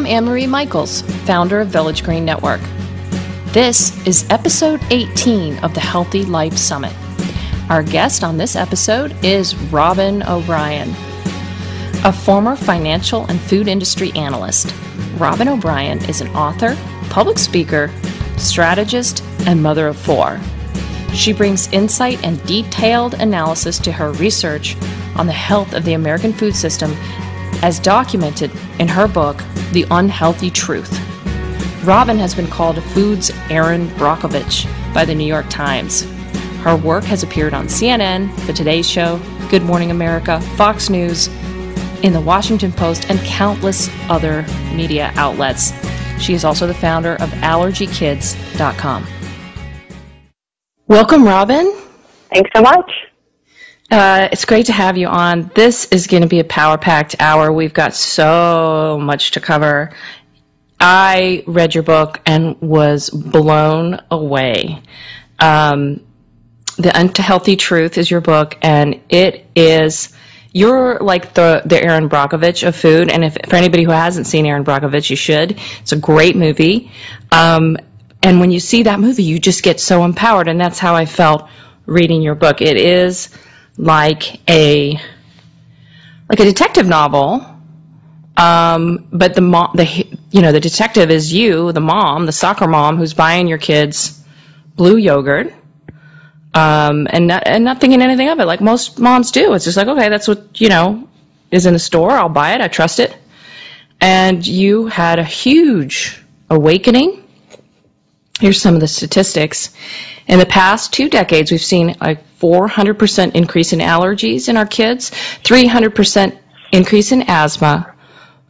I'm Anne-Marie Michaels, founder of Village Green Network. This is episode 18 of the Healthy Life Summit. Our guest on this episode is Robin O'Brien, a former financial and food industry analyst. Robin O'Brien is an author, public speaker, strategist, and mother of four. She brings insight and detailed analysis to her research on the health of the American food system as documented in her book, The Unhealthy Truth. Robin has been called a food's Erin Brockovich by the New York Times. Her work has appeared on CNN, The Today Show, Good Morning America, Fox News, in the Washington Post, and countless other media outlets. She is also the founder of AllergyKids.com. Welcome, Robin. Thanks so much. It's great to have you on. This is going to be a power-packed hour. We've got so much to cover. I read your book and was blown away. The Unhealthy Truth is your book, and it is, you're like the Erin Brockovich of food, and for anybody who hasn't seen Erin Brockovich, you should. It's a great movie. And when you see that movie, you just get so empowered, and that's how I felt reading your book. It is like a detective novel, but the detective is you, the mom, the soccer mom, who's buying your kids blue yogurt, and not thinking anything of it, like most moms do. It's just like, okay, that's what is in the store. I'll buy it. I trust it. And you had a huge awakening. Here's some of the statistics. In the past 2 decades, we've seen a 400% increase in allergies in our kids, 300% increase in asthma,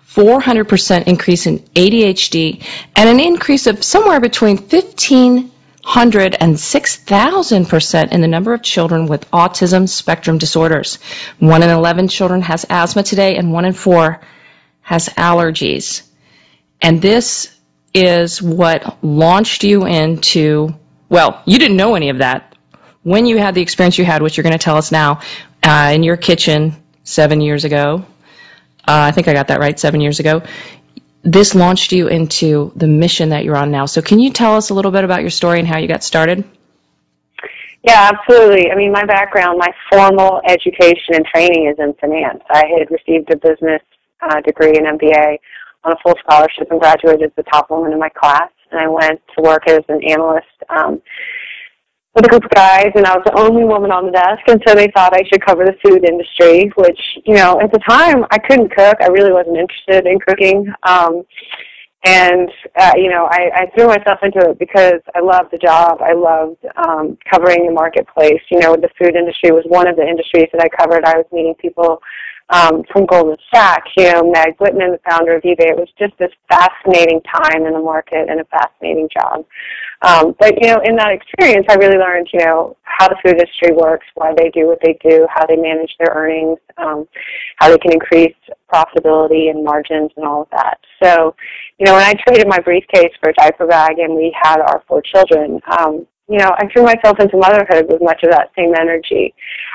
400% increase in ADHD, and an increase of somewhere between 1,500 and 6,000% in the number of children with autism spectrum disorders. 1 in 11 children has asthma today, and 1 in 4 has allergies. And this is what launched you into, well, you didn't know any of that when you had the experience you had, which you're going to tell us now, in your kitchen 7 years ago. I think I got that right, 7 years ago. This launched you into the mission that you're on now. So can you tell us a little bit about your story and how you got started? Yeah, absolutely. I mean, my background, my formal education and training is in finance. I had received a business degree and MBA on a full scholarship and graduated as the top woman in my class. And I went to work as an analyst with a group of guys, and I was the only woman on the desk, and so they thought I should cover the food industry, which, at the time, I couldn't cook. I really wasn't interested in cooking. I threw myself into it because I loved the job. I loved covering the marketplace. The food industry was one of the industries that I covered. I was meeting people from Goldman Sachs, Meg Whitman, the founder of eBay. It was just this fascinating time in the market and a fascinating job. But in that experience, I really learned, how the food industry works, why they do what they do, how they manage their earnings, how they can increase profitability and margins and all of that. So, when I traded my briefcase for a diaper bag and we had our 4 children, I threw myself into motherhood with much of that same energy.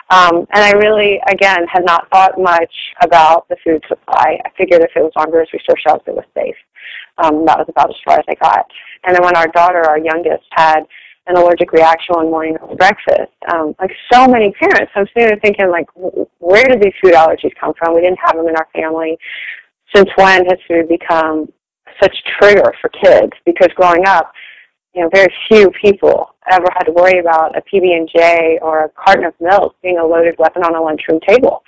And I really, again, had not thought much about the food supply. I figured if it was on grocery store shelves, it was safe. That was about as far as I got. And then when our daughter, our youngest, had an allergic reaction one morning at breakfast, like so many parents, I'm sitting there thinking, like, where did these food allergies come from? We didn't have them in our family. Since when has food become such a trigger for kids? Because growing up, very few people ever had to worry about a PB&J or a carton of milk being a loaded weapon on a lunchroom table.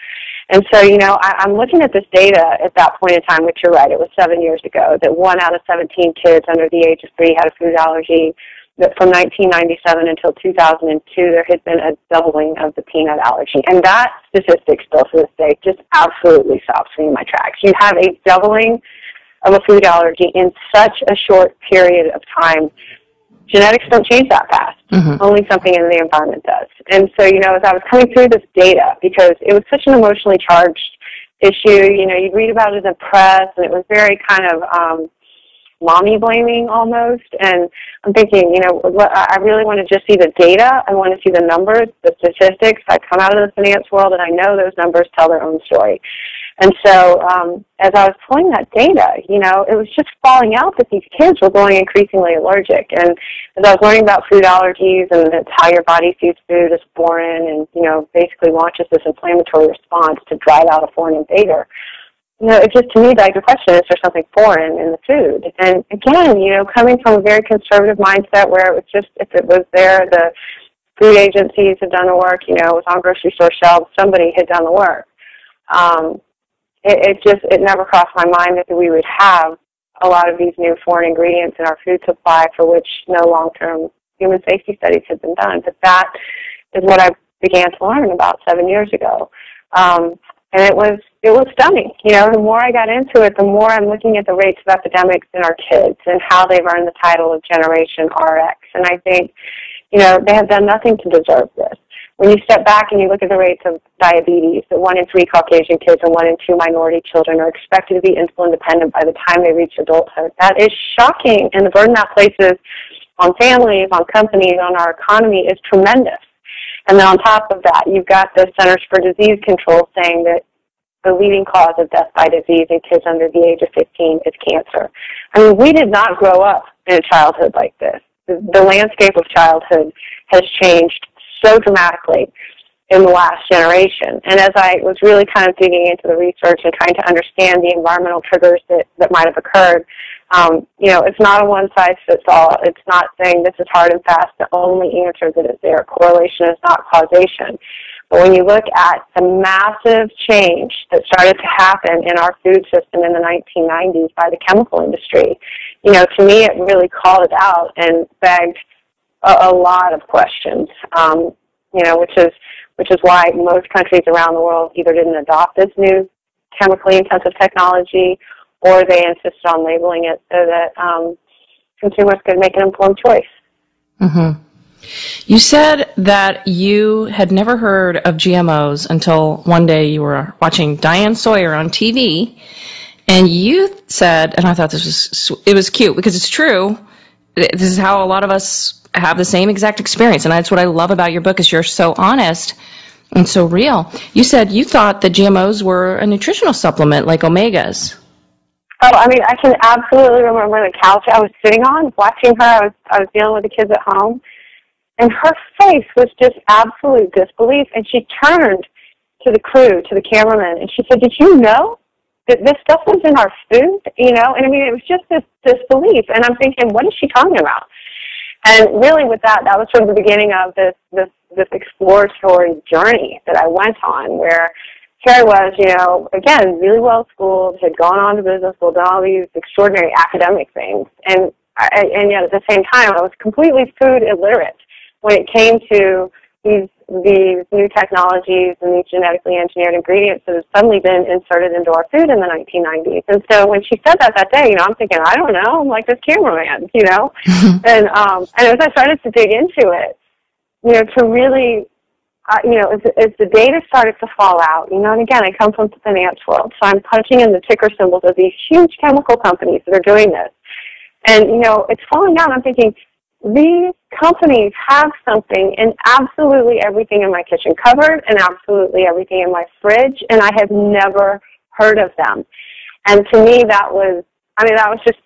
And so, I'm looking at this data at that point in time, which you're right, it was 7 years ago, that 1 out of 17 kids under the age of 3 had a food allergy. That from 1997 until 2002, there had been a doubling of the peanut allergy. And that statistic still to this day just absolutely stops me in my tracks. You have a doubling of a food allergy in such a short period of time. Genetics don't change that fast. Mm-hmm. Only something in the environment does. And so, as I was coming through this data, because it was such an emotionally charged issue, you'd read about it in the press, and it was very kind of mommy blaming almost. And I'm thinking, I really want to just see the data. I want to see the numbers, the statistics. I come out of the finance world, and I know those numbers tell their own story. And so as I was pulling that data, it was just falling out that these kids were growing increasingly allergic. And as I was learning about food allergies and it's how your body sees food as foreign and, basically launches this inflammatory response to drive out a foreign invader, it just to me begged the question, is there something foreign in the food? And again, coming from a very conservative mindset where it was just, if it was there, the food agencies had done the work, it was on grocery store shelves, somebody had done the work. It never crossed my mind that we would have a lot of these new foreign ingredients in our food supply for which no long-term human safety studies had been done. But that is what I began to learn about 7 years ago. And it was stunning. The more I got into it, the more I'm looking at the rates of epidemics in our kids and how they've earned the title of Generation RX. And I think, they have done nothing to deserve this. When you step back and you look at the rates of diabetes, that 1 in 3 Caucasian kids and 1 in 2 minority children are expected to be insulin dependent by the time they reach adulthood. That is shocking, and the burden that places on families, on companies, on our economy is tremendous. And then on top of that, you've got the Centers for Disease Control saying that the leading cause of death by disease in kids under the age of 15 is cancer. I mean, we did not grow up in a childhood like this. The landscape of childhood has changed so dramatically in the last generation. And as I was really kind of digging into the research and trying to understand the environmental triggers that might have occurred, it's not a one-size-fits-all. It's not saying this is hard and fast, the only answer that is there. Correlation is not causation. But when you look at the massive change that started to happen in our food system in the 1990s by the chemical industry, to me it really called it out and begged a lot of questions, which is why most countries around the world either didn't adopt this new chemically intensive technology or they insisted on labeling it so that consumers could make an informed choice. Mm-hmm. You said that you had never heard of GMOs until one day you were watching Diane Sawyer on TV, and you said, and I thought it was cute because it's true, this is how a lot of us have the same exact experience, and that's what I love about your book is you're so honest and so real. You said you thought that GMOs were a nutritional supplement like omegas. Oh, I mean, I can absolutely remember the couch I was sitting on, watching her. I was dealing with the kids at home, and her face was just absolute disbelief, and she turned to the crew, to the cameraman, and she said, "Did you know that this stuff was in our food?" And I mean, it was just this disbelief, and I'm thinking, what is she talking about? And really with that was sort of the beginning of this exploratory journey that I went on, where here I was, again, really well schooled, had gone on to business school, done all these extraordinary academic things, and yet at the same time I was completely food illiterate when it came to these new technologies and these genetically engineered ingredients that have suddenly been inserted into our food in the 1990s. And so when she said that day, I'm thinking, I don't know, I'm like this cameraman, and as I started to dig into it, to really, as the data started to fall out, and again, I come from the finance world, so I'm punching in the ticker symbols of these huge chemical companies that are doing this. And, it's falling out, I'm thinking, these companies have something in absolutely everything in my kitchen cupboard and absolutely everything in my fridge, and I have never heard of them. And to me, that was just,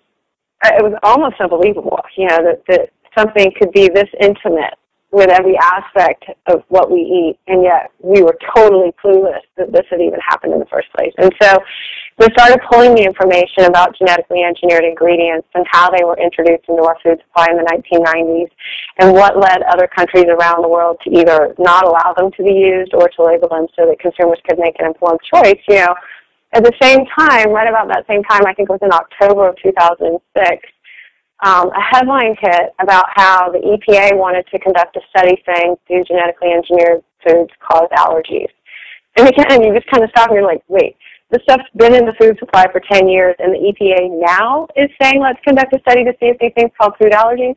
it was almost unbelievable, that something could be this intimate with every aspect of what we eat, and yet we were totally clueless that this had even happened in the first place. And so we started pulling the information about genetically engineered ingredients and how they were introduced into our food supply in the 1990s and what led other countries around the world to either not allow them to be used or to label them so that consumers could make an informed choice. At the same time, right about that same time, I think it was in October of 2006, a headline hit about how the EPA wanted to conduct a study saying do genetically engineered foods cause allergies. And again, you just kind of stop and you're like, wait, this stuff's been in the food supply for 10 years and the EPA now is saying let's conduct a study to see if these things cause food allergies?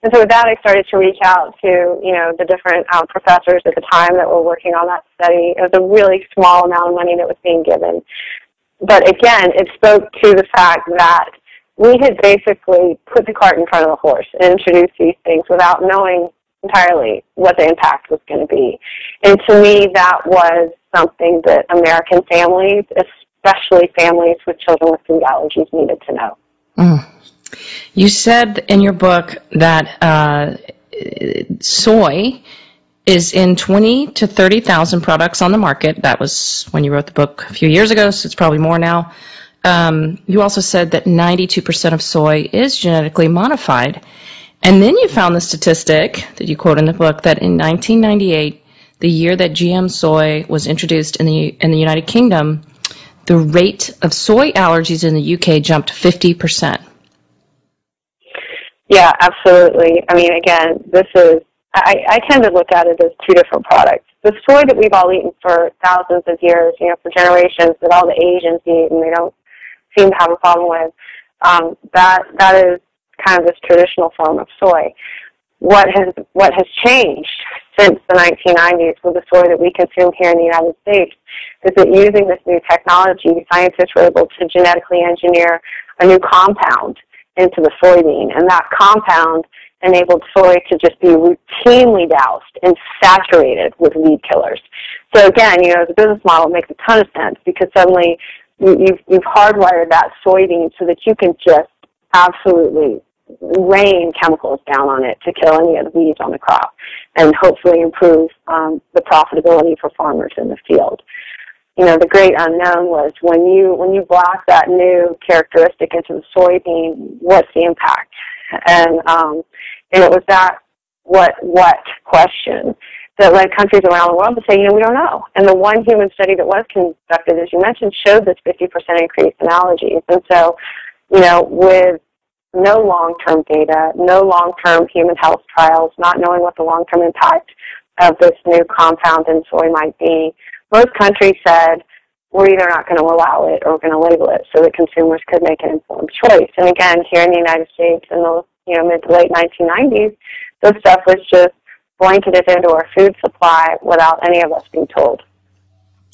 And so with that, I started to reach out to, the different professors at the time that were working on that study. It was a really small amount of money that was being given. But again, it spoke to the fact that we had basically put the cart in front of the horse and introduced these things without knowing entirely what the impact was going to be. And to me, that was something that American families, especially families with children with food allergies needed to know. Mm. You said in your book that soy is in 20 to 30,000 products on the market. That was when you wrote the book a few years ago, so it's probably more now. You also said that 92% of soy is genetically modified. And then you found the statistic that you quote in the book that in 1998, the year that GM soy was introduced in the United Kingdom, the rate of soy allergies in the UK jumped 50%. Yeah, absolutely. I mean, again, I tend to look at it as two different products. The soy that we've all eaten for thousands of years, for generations, that all the Asians eat and they don't seem to have a problem with, that is kind of this traditional form of soy. What has changed since the 1990s with the soy that we consume here in the United States is that using this new technology, scientists were able to genetically engineer a new compound into the soybean, and that compound enabled soy to just be routinely doused and saturated with weed killers. So again, as a business model, it makes a ton of sense because suddenly you've hardwired that soybean so that you can just absolutely rain chemicals down on it to kill any of the weeds on the crop and hopefully improve the profitability for farmers in the field. The great unknown was when you block that new characteristic into the soybean, what's the impact? And it was that what question that led countries around the world to say, we don't know. And the one human study that was conducted, as you mentioned, showed this 50% increase in allergies. And so, with no long-term data, no long-term human health trials, not knowing what the long-term impact of this new compound in soy might be, most countries said, we're either not going to allow it or we're going to label it so that consumers could make an informed choice. And again, here in the United States in the mid to late 1990s, this stuff was just blanketed into our food supply without any of us being told.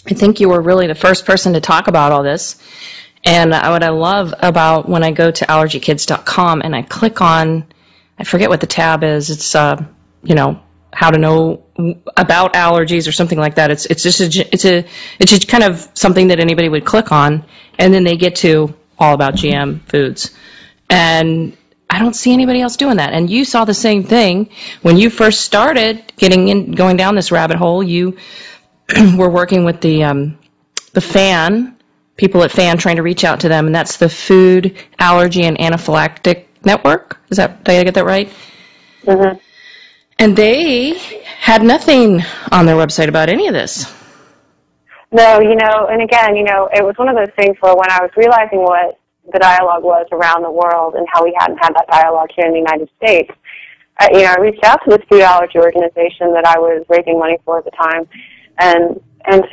I think you were really the first person to talk about all this. And what I love about when I go to allergykids.com and I click on, I forget what the tab is, it's, how to know about allergies or something like that. It's just kind of something that anybody would click on, and then they get to all about GM foods. And I don't see anybody else doing that. And you saw the same thing when you first started going down this rabbit hole. You were working with the FAN, people at FAN, trying to reach out to them, and that's the Food Allergy and Anaphylactic Network. Did I get that right? Mm-hmm. And they had nothing on their website about any of this. No, and again, it was one of those things where when I was realizing what the dialogue was around the world and how we hadn't had that dialogue here in the United States, I reached out to this food allergy organization that I was raising money for at the time and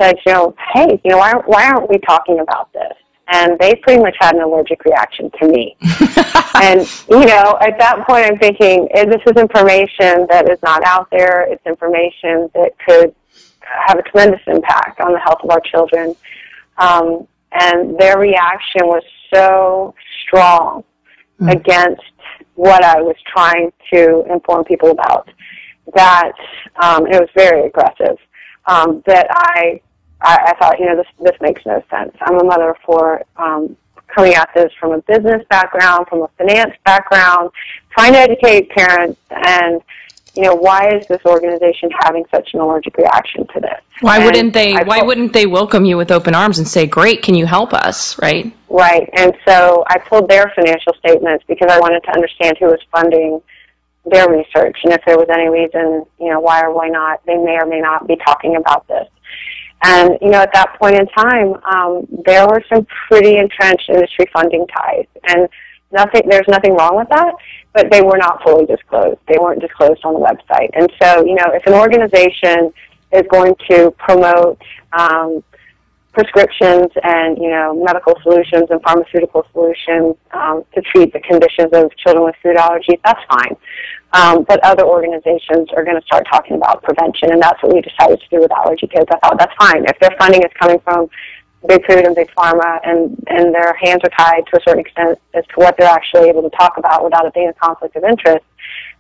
said, hey, why aren't we talking about this? And they pretty much had an allergic reaction to me. And, at that point I'm thinking, this is information that is not out there. It's information that could have a tremendous impact on the health of our children. And their reaction was so strong against what I was trying to inform people about that it was very aggressive. That I thought, this makes no sense. I'm a mother of four, coming at this from a business background, from a finance background, trying to educate parents, and, why is this organization having such an allergic reaction to this? Why wouldn't they welcome you with open arms and say, great, can you help us, right? Right, and so I pulled their financial statements because I wanted to understand who was funding their research and if there was any reason, why or why not they may or may not be talking about this. And, at that point in time, there were some pretty entrenched industry funding ties. And there's nothing wrong with that, but they were not fully disclosed. They weren't disclosed on the website. And so, if an organization is going to promote prescriptions and, medical solutions and pharmaceutical solutions to treat the conditions of children with food allergies, that's fine. But other organizations are going to start talking about prevention, and that's what we decided to do with Allergy Kids. I thought, that's fine. If their funding is coming from big food and big pharma and their hands are tied to a certain extent as to what they're actually able to talk about without it being a conflict of interest,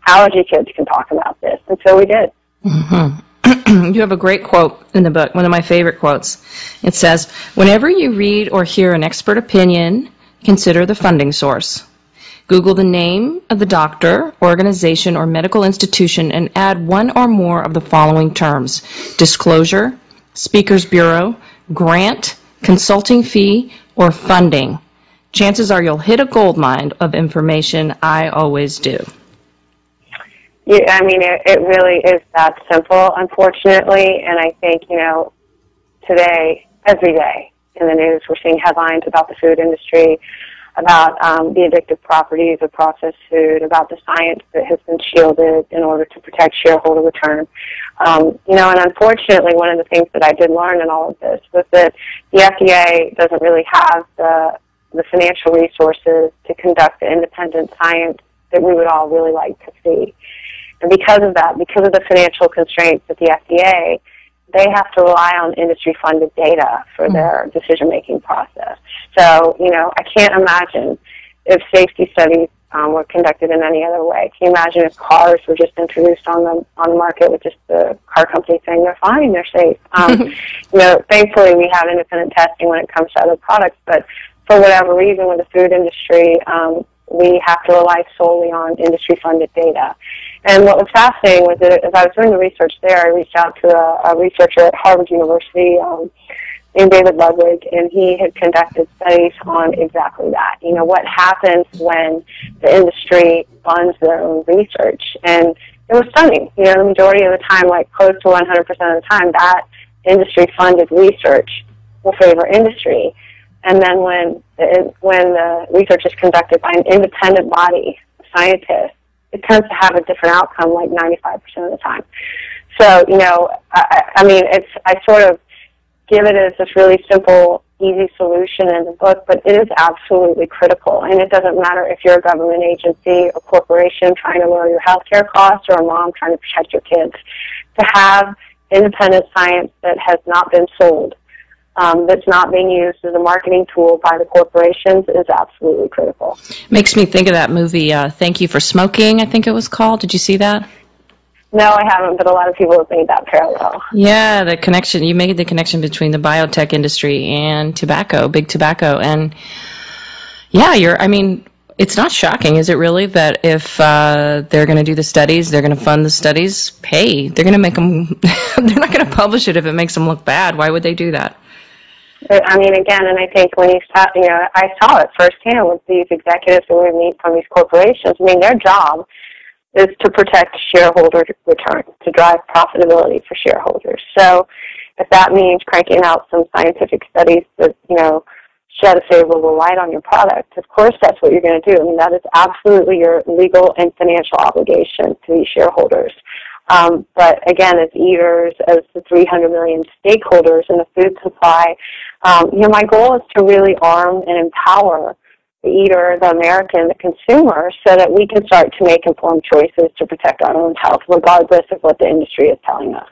Allergy Kids can talk about this. And so we did. Mm-hmm. You have a great quote in the book, one of my favorite quotes. It says, "Whenever you read or hear an expert opinion, consider the funding source. Google the name of the doctor, organization, or medical institution and add one or more of the following terms: disclosure, speakers bureau, grant, consulting fee, or funding. Chances are you'll hit a gold mine of information. I always do." Yeah, I mean, it really is that simple, unfortunately, and I think, today, every day in the news, we're seeing headlines about the food industry, about the addictive properties of processed food, about the science that has been shielded in order to protect shareholder return. And unfortunately, one of the things that I did learn in all of this was that the FDA doesn't really have the financial resources to conduct the independent science that we would all really like to see. And because of that, because of the financial constraints at the FDA, they have to rely on industry-funded data for their decision-making process. So, I can't imagine if safety studies were conducted in any other way. Can you imagine if cars were just introduced on the market with just the car company saying they're fine, they're safe? Thankfully we have independent testing when it comes to other products, but for whatever reason with the food industry, we have to rely solely on industry-funded data. And what was fascinating was that as I was doing the research there, I reached out to a researcher at Harvard University named David Ludwig, and he had conducted studies on exactly that. What happens when the industry funds their own research. And it was stunning. The majority of the time, like close to 100% of the time, that industry-funded research will favor industry. And then when the research is conducted by an independent body, scientists, it tends to have a different outcome, like 95% of the time. So, I sort of give it as this really simple, easy solution in the book, but it is absolutely critical. And it doesn't matter if you're a government agency, a corporation trying to lower your health care costs, or a mom trying to protect your kids. To have independent science that has not been sold, that's not being used as a marketing tool by the corporations is absolutely critical. Makes me think of that movie, Thank You for Smoking, I think it was called. Did you see that? No, I haven't, but a lot of people have made that parallel. Yeah, you made the connection between the biotech industry and tobacco, big tobacco. And yeah, it's not shocking, is it really, that if they're going to do the studies, they're going to fund the studies, they're going to make them, they're not going to publish it if it makes them look bad. Why would they do that? Again, and I think when I saw it firsthand with these executives that we meet from these corporations. Their job is to protect shareholder return, to drive profitability for shareholders. So if that means cranking out some scientific studies that, shed a favorable light on your product, of course that's what you're going to do. That is absolutely your legal and financial obligation to these shareholders. But again, as eaters, as the 300 million stakeholders in the food supply, my goal is to really arm and empower the eater, the American, the consumer, so that we can start to make informed choices to protect our own health, regardless of what the industry is telling us.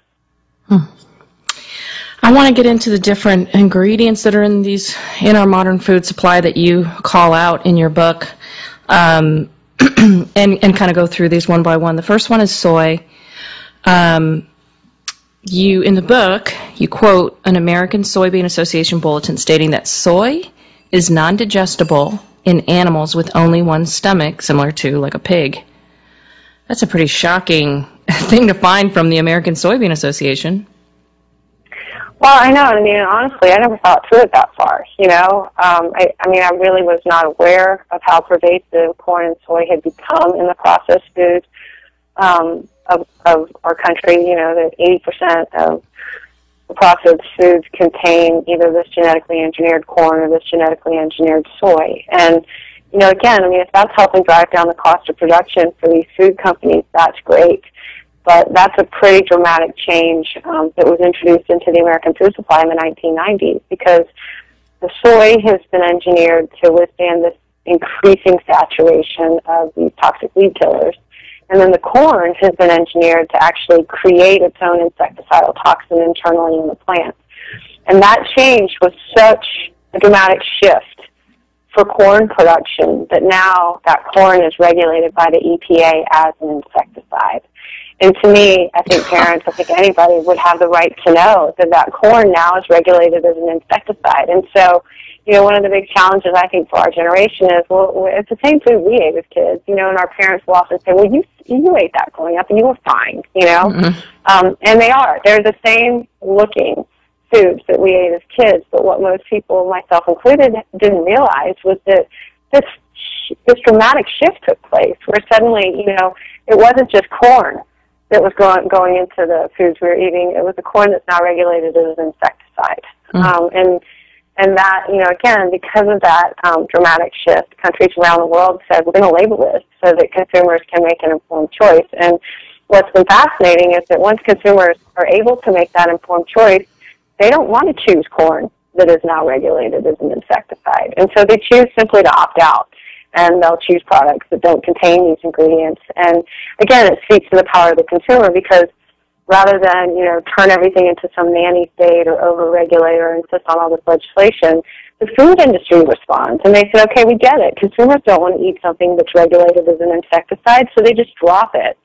I want to get into the different ingredients that are in our modern food supply that you call out in your book, and kind of go through these one by one. The first one is soy. In the book, you quote an American Soybean Association bulletin stating that soy is non-digestible in animals with only one stomach, similar to like a pig. That's a pretty shocking thing to find from the American Soybean Association. Well, I know. Honestly, I never thought through it that far. I really was not aware of how pervasive corn and soy had become in the processed food of our country. That 80% of the processed foods contain either this genetically engineered corn or this genetically engineered soy. And, if that's helping drive down the cost of production for these food companies, that's great. But that's a pretty dramatic change that was introduced into the American food supply in the 1990s, because the soy has been engineered to withstand this increasing saturation of these toxic weed killers. And then the corn has been engineered to actually create its own insecticidal toxin internally in the plant. And that change was such a dramatic shift for corn production that now that corn is regulated by the EPA as an insecticide. And to me, I think parents, I think anybody would have the right to know that that corn now is regulated as an insecticide. And so, one of the big challenges I think for our generation is, well, it's the same food we ate as kids, and our parents will often say, well, you ate that growing up and you were fine, and they are. They're the same looking foods that we ate as kids, but what most people, myself included, didn't realize was that this dramatic shift took place where suddenly, it wasn't just corn that was going into the foods we were eating. It was the corn that's now regulated as an insecticide. And that, again, because of that dramatic shift, countries around the world said, we're going to label this so that consumers can make an informed choice. And what's been fascinating is that once consumers are able to make that informed choice, they don't want to choose corn that is now regulated as an insecticide. And so they choose simply to opt out, and they'll choose products that don't contain these ingredients. And again, it speaks to the power of the consumer, because rather than, turn everything into some nanny state or over-regulate or insist on all this legislation, the food industry responds. And they say, okay, we get it. Consumers don't want to eat something that's regulated as an insecticide, so they just drop it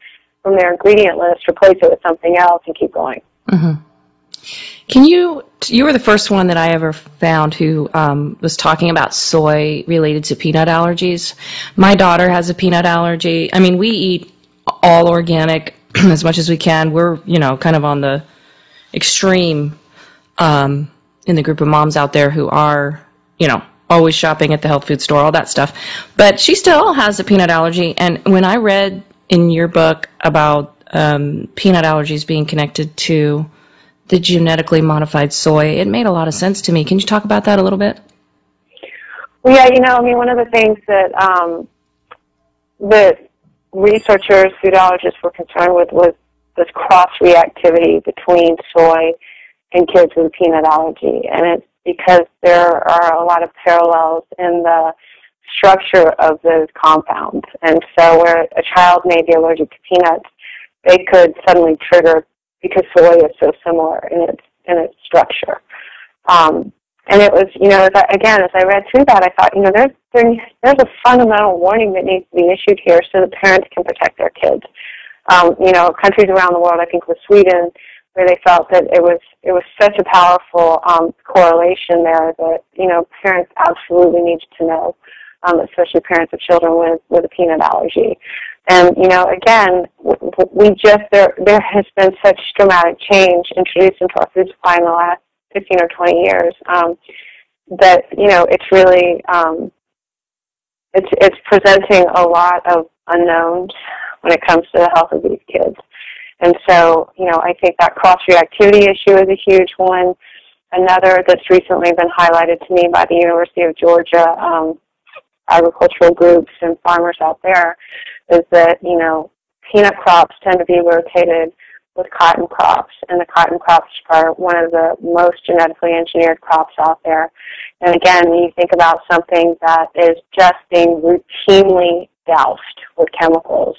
from their ingredient list, replace it with something else, and keep going. Mm-hmm. You were the first one that I ever found who was talking about soy related to peanut allergies. My daughter has a peanut allergy. I mean, we eat all organic as much as we can. We're, kind of on the extreme in the group of moms out there who are, always shopping at the health food store, all that stuff. But she still has a peanut allergy. And when I read in your book about peanut allergies being connected to the genetically modified soy, it made a lot of sense to me. Can you talk about that a little bit? Well, yeah, one of the things that researchers, foodologists were concerned with was this cross-reactivity between soy and kids with peanut allergy. And it's because there are a lot of parallels in the structure of those compounds. And so where a child may be allergic to peanuts, they could suddenly trigger, because soy is so similar in its structure. And it was, as I read through that, I thought, there's a fundamental warning that needs to be issued here so that parents can protect their kids. Countries around the world, I think with Sweden, where they felt that it was such a powerful correlation there that, parents absolutely need to know, especially parents of children with a peanut allergy. And, again, there has been such dramatic change introduced into our food supply in the last 15 or 20 years that, it's really, it's presenting a lot of unknowns when it comes to the health of these kids. And so, I think that cross-reactivity issue is a huge one. Another that's recently been highlighted to me by the University of Georgia agricultural groups and farmers out there is that, peanut crops tend to be rotated with cotton crops, and the cotton crops are one of the most genetically engineered crops out there. And again, when you think about something that is just being routinely doused with chemicals,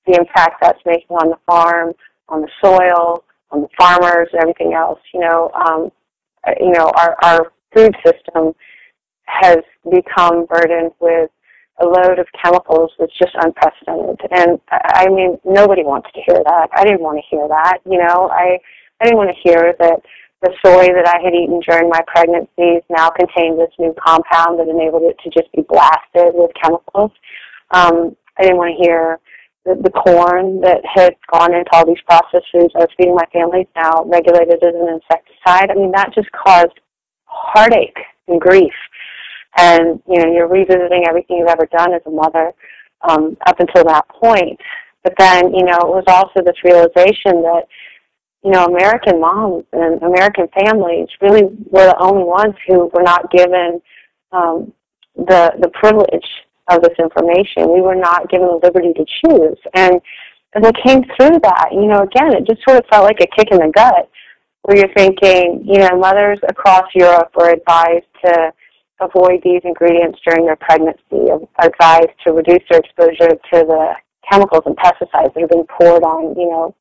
the impact that's making on the farm, on the soil, on the farmers, everything else, our food system has become burdened with a load of chemicals that's just unprecedented. And nobody wants to hear that. I didn't want to hear that. I didn't want to hear that the soy that I had eaten during my pregnancies now contained this new compound that enabled it to just be blasted with chemicals. I didn't want to hear the corn that had gone into all these processed foods I was feeding my family now regulated as an insecticide. That just caused heartache and grief. And, you're revisiting everything you've ever done as a mother up until that point. But then, it was also this realization that, American moms and American families really were the only ones who were not given the privilege of this information. We were not given the liberty to choose. And as I came through that, again, it just sort of felt like a kick in the gut, where you're thinking, mothers across Europe were advised to avoid these ingredients during their pregnancy, advised to reduce their exposure to the chemicals and pesticides that are being poured on,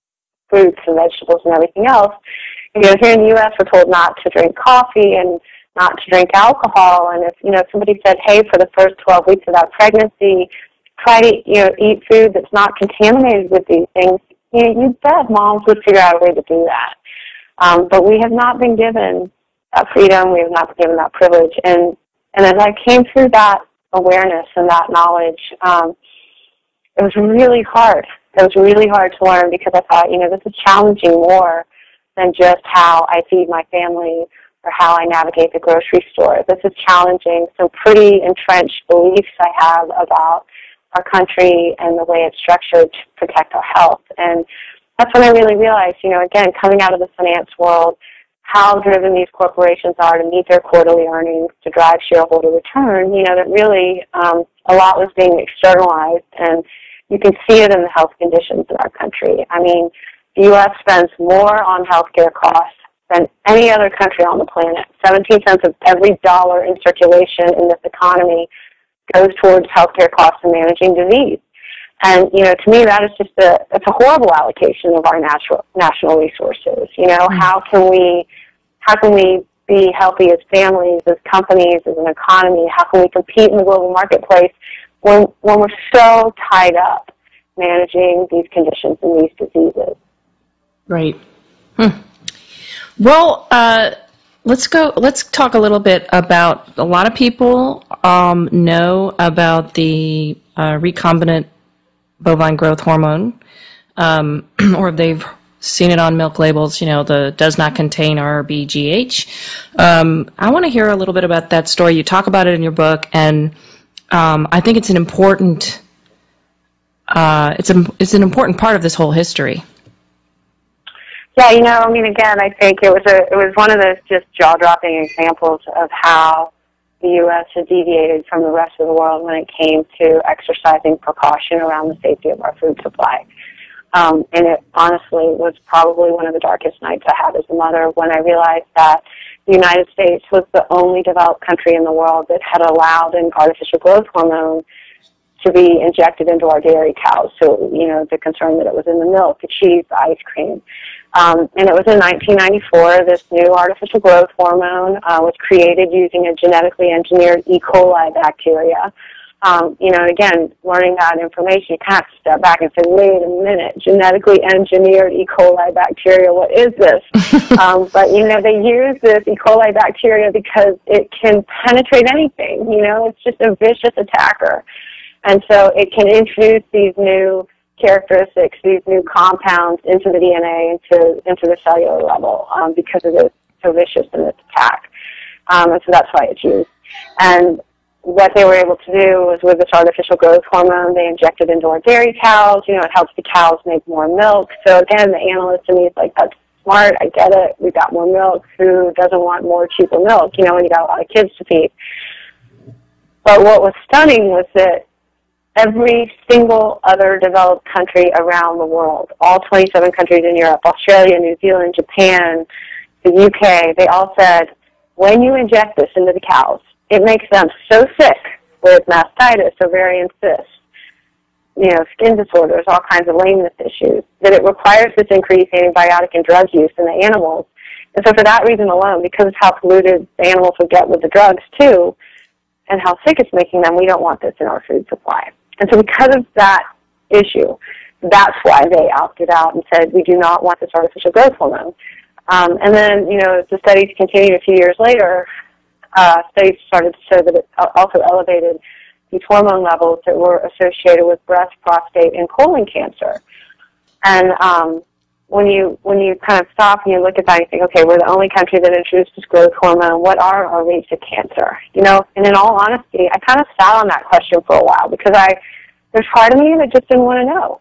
fruits and vegetables and everything else. And, here in the U.S., we're told not to drink coffee and not to drink alcohol. And if somebody said, hey, for the first 12 weeks of that pregnancy, try to eat food that's not contaminated with these things, you bet moms would figure out a way to do that. But we have not been given that freedom. We have not been given that privilege. And as I came through that awareness and that knowledge, it was really hard. It was really hard to learn because I thought, this is challenging more than just how I feed my family or how I navigate the grocery store. This is challenging some pretty entrenched beliefs I have about our country and the way it's structured to protect our health. And that's when I really realized, again, coming out of the finance world, how driven these corporations are to meet their quarterly earnings, to drive shareholder return, that really a lot was being externalized, and you can see it in the health conditions in our country. I mean, the U.S. spends more on healthcare costs than any other country on the planet. 17 cents of every dollar in circulation in this economy goes towards healthcare costs and managing disease. And, to me, that is just it's a horrible allocation of our national resources. How can we be healthy as families, as companies, as an economy? How can we compete in the global marketplace when we're so tied up managing these conditions and these diseases? Right. Well, let's talk a little bit about, a lot of people know about the recombinant bovine growth hormone, or they've seen it on milk labels, the does not contain RBGH. I want to hear a little bit about that story. You talk about it in your book, and I think it's an important it's an important part of this whole history. Yeah, again, I think it was one of those just jaw-dropping examples of how the U.S. had deviated from the rest of the world when it came to exercising precaution around the safety of our food supply. And it honestly was probably one of the darkest nights I had as a mother when I realized that the United States was the only developed country in the world that had allowed an artificial growth hormone to be injected into our dairy cows. So, the concern that it was in the milk, the cheese, the ice cream. And it was in 1994, this new artificial growth hormone was created using a genetically engineered E. coli bacteria. And again, learning that information, you kind of step back and say, wait a minute, genetically engineered E. coli bacteria, what is this? But, they use this E. coli bacteria because it can penetrate anything. It's just a vicious attacker. And so it can introduce these new characteristics, these new compounds into the DNA, into the cellular level, because it is so vicious in its attack. And so that's why it's used. And what they were able to do was, with this artificial growth hormone, they injected into our dairy cows. It helps the cows make more milk. So again, the analyst in me is like, that's smart, I get it, we've got more milk. Who doesn't want more cheaper milk, when you got a lot of kids to feed? But what was stunning was that every single other developed country around the world, all 27 countries in Europe, Australia, New Zealand, Japan, the UK, they all said, when you inject this into the cows, it makes them so sick with mastitis, ovarian cysts, skin disorders, all kinds of lameness issues, that it requires this increased antibiotic and drug use in the animals. And so for that reason alone, because of how polluted the animals will get with the drugs too, and how sick it's making them, we don't want this in our food supply. And so because of that issue, that's why they opted out and said, we do not want this artificial growth hormone. And then, the studies continued a few years later. Studies started to show that it also elevated these hormone levels that were associated with breast, prostate, and colon cancer. And when you kind of stop and you look at that, you think, okay, we're the only country that introduced this growth hormone. What are our rates of cancer? And in all honesty, I kind of sat on that question for a while because there's part of me that just didn't want to know.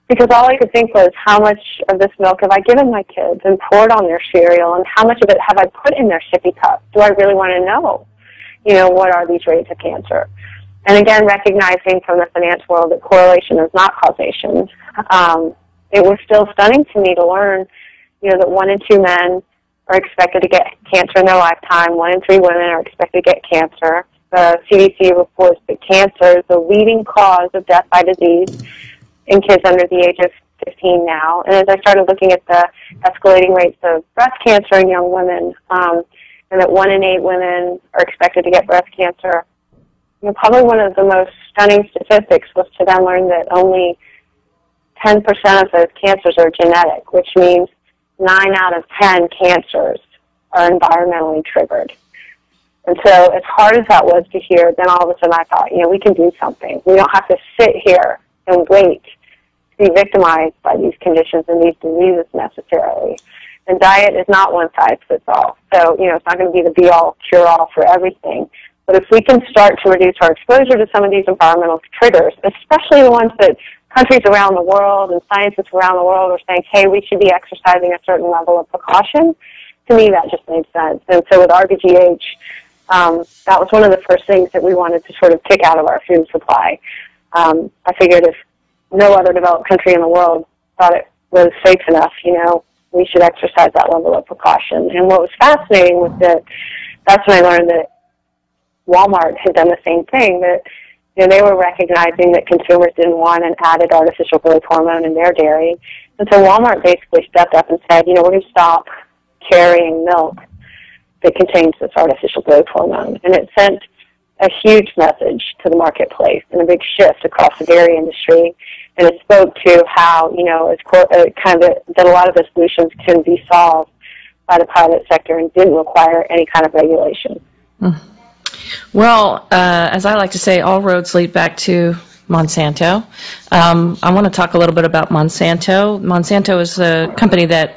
Because all I could think was, how much of this milk have I given my kids and poured on their cereal, and how much of it have I put in their sippy cup? Do I really want to know, what are these rates of cancer? And again, recognizing from the finance world that correlation is not causation, it was still stunning to me to learn, that 1 in 2 men are expected to get cancer in their lifetime, 1 in 3 women are expected to get cancer. The CDC reports that cancer is the leading cause of death by disease in kids under the age of 15 now. And as I started looking at the escalating rates of breast cancer in young women, and that 1 in 8 women are expected to get breast cancer, probably one of the most stunning statistics was to then learn that only 10% of those cancers are genetic, which means 9 out of 10 cancers are environmentally triggered. And so as hard as that was to hear, then all of a sudden I thought, we can do something. We don't have to sit here and wait to be victimized by these conditions and these diseases necessarily. And diet is not one size fits all. So, it's not going to be the be-all, cure-all for everything. But if we can start to reduce our exposure to some of these environmental triggers, especially the ones that countries around the world and scientists around the world are saying, hey, we should be exercising a certain level of precaution, to me that just made sense. And so with RBGH, that was one of the first things that we wanted to sort of kick out of our food supply. I figured if no other developed country in the world thought it was safe enough, we should exercise that level of precaution. And what was fascinating was that that's when I learned that Walmart had done the same thing, that they were recognizing that consumers didn't want an added artificial growth hormone in their dairy. And so Walmart basically stepped up and said, we're going to stop carrying milk that contains this artificial growth hormone. And it sent a huge message to the marketplace and a big shift across the dairy industry. And it spoke to how, that a lot of the solutions can be solved by the private sector and didn't require any kind of regulation. Well, as I like to say, all roads lead back to Monsanto. I want to talk a little bit about Monsanto. Monsanto is a company that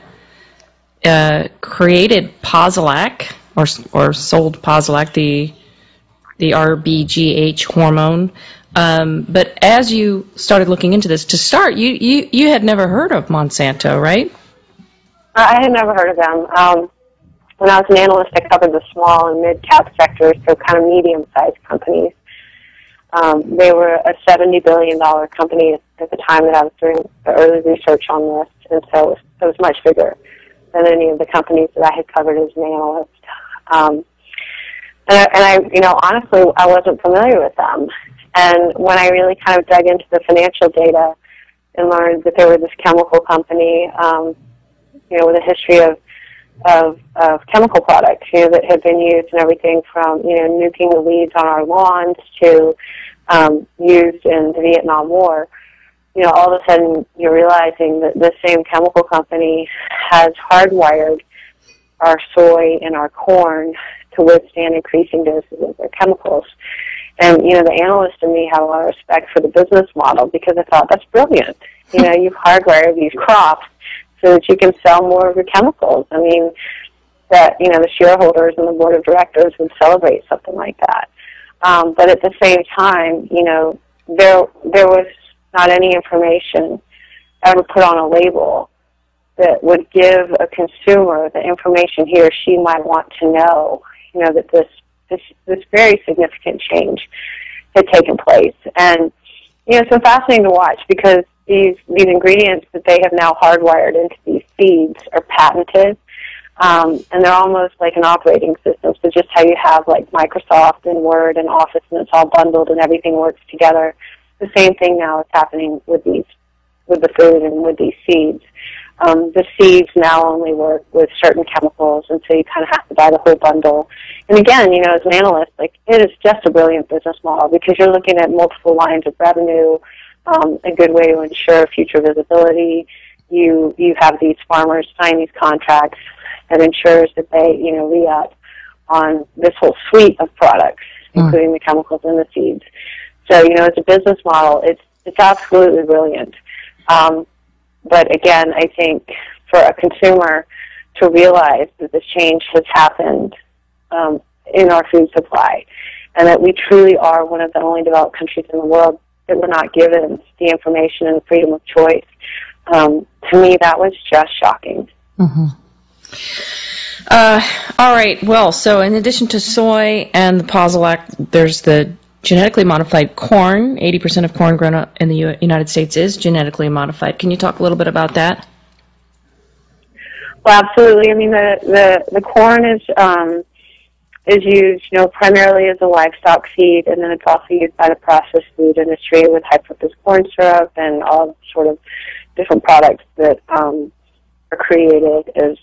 created Posilac or sold Posilac, the RBGH hormone. But as you started looking into this, to start, you had never heard of Monsanto, right? I had never heard of them. When I was an analyst, I covered the small and mid-cap sectors, so kind of medium-sized companies. They were a $70 billion company at the time that I was doing the early research on this, and so it was much bigger than any of the companies that I had covered as an analyst. And I honestly, I wasn't familiar with them. And when I really kind of dug into the financial data and learned that there was this chemical company, with a history of chemical products, that had been used in everything from, nuking the weeds on our lawns to used in the Vietnam War, all of a sudden you're realizing that this same chemical company has hardwired our soy and our corn to withstand increasing doses of their chemicals. And, the analyst in me had a lot of respect for the business model because I thought, that's brilliant. You've hardwired these crops so that you can sell more of your chemicals. I mean, that, the shareholders and the board of directors would celebrate something like that. But at the same time, there was not any information ever put on a label that would give a consumer the information he or she might want to know, that this very significant change had taken place. And, it's been fascinating to watch because these ingredients that they have now hardwired into these seeds are patented, and they're almost like an operating system. So just how you have like Microsoft and Word and Office and it's all bundled and everything works together, the same thing now is happening with the food and with these seeds. The seeds now only work with certain chemicals, and so you kind of have to buy the whole bundle. And again, as an analyst, it is just a brilliant business model because you're looking at multiple lines of revenue, a good way to ensure future visibility. You have these farmers sign these contracts that ensures that they, re-up on this whole suite of products, including the chemicals and the seeds. So, as a business model, it's absolutely brilliant. But again, I think for a consumer to realize that this change has happened in our food supply and that we truly are one of the only developed countries in the world that we're not given the information and the freedom of choice, to me that was just shocking. Mm-hmm. All right. Well, so in addition to soy and the Posilac, there's the genetically modified corn. 80% of corn grown in the United States is genetically modified. Can you talk a little bit about that? Well, absolutely. I mean, the corn is used, primarily as a livestock feed, and then it's also used by the processed food industry with high fructose corn syrup and all sort of different products that are created as,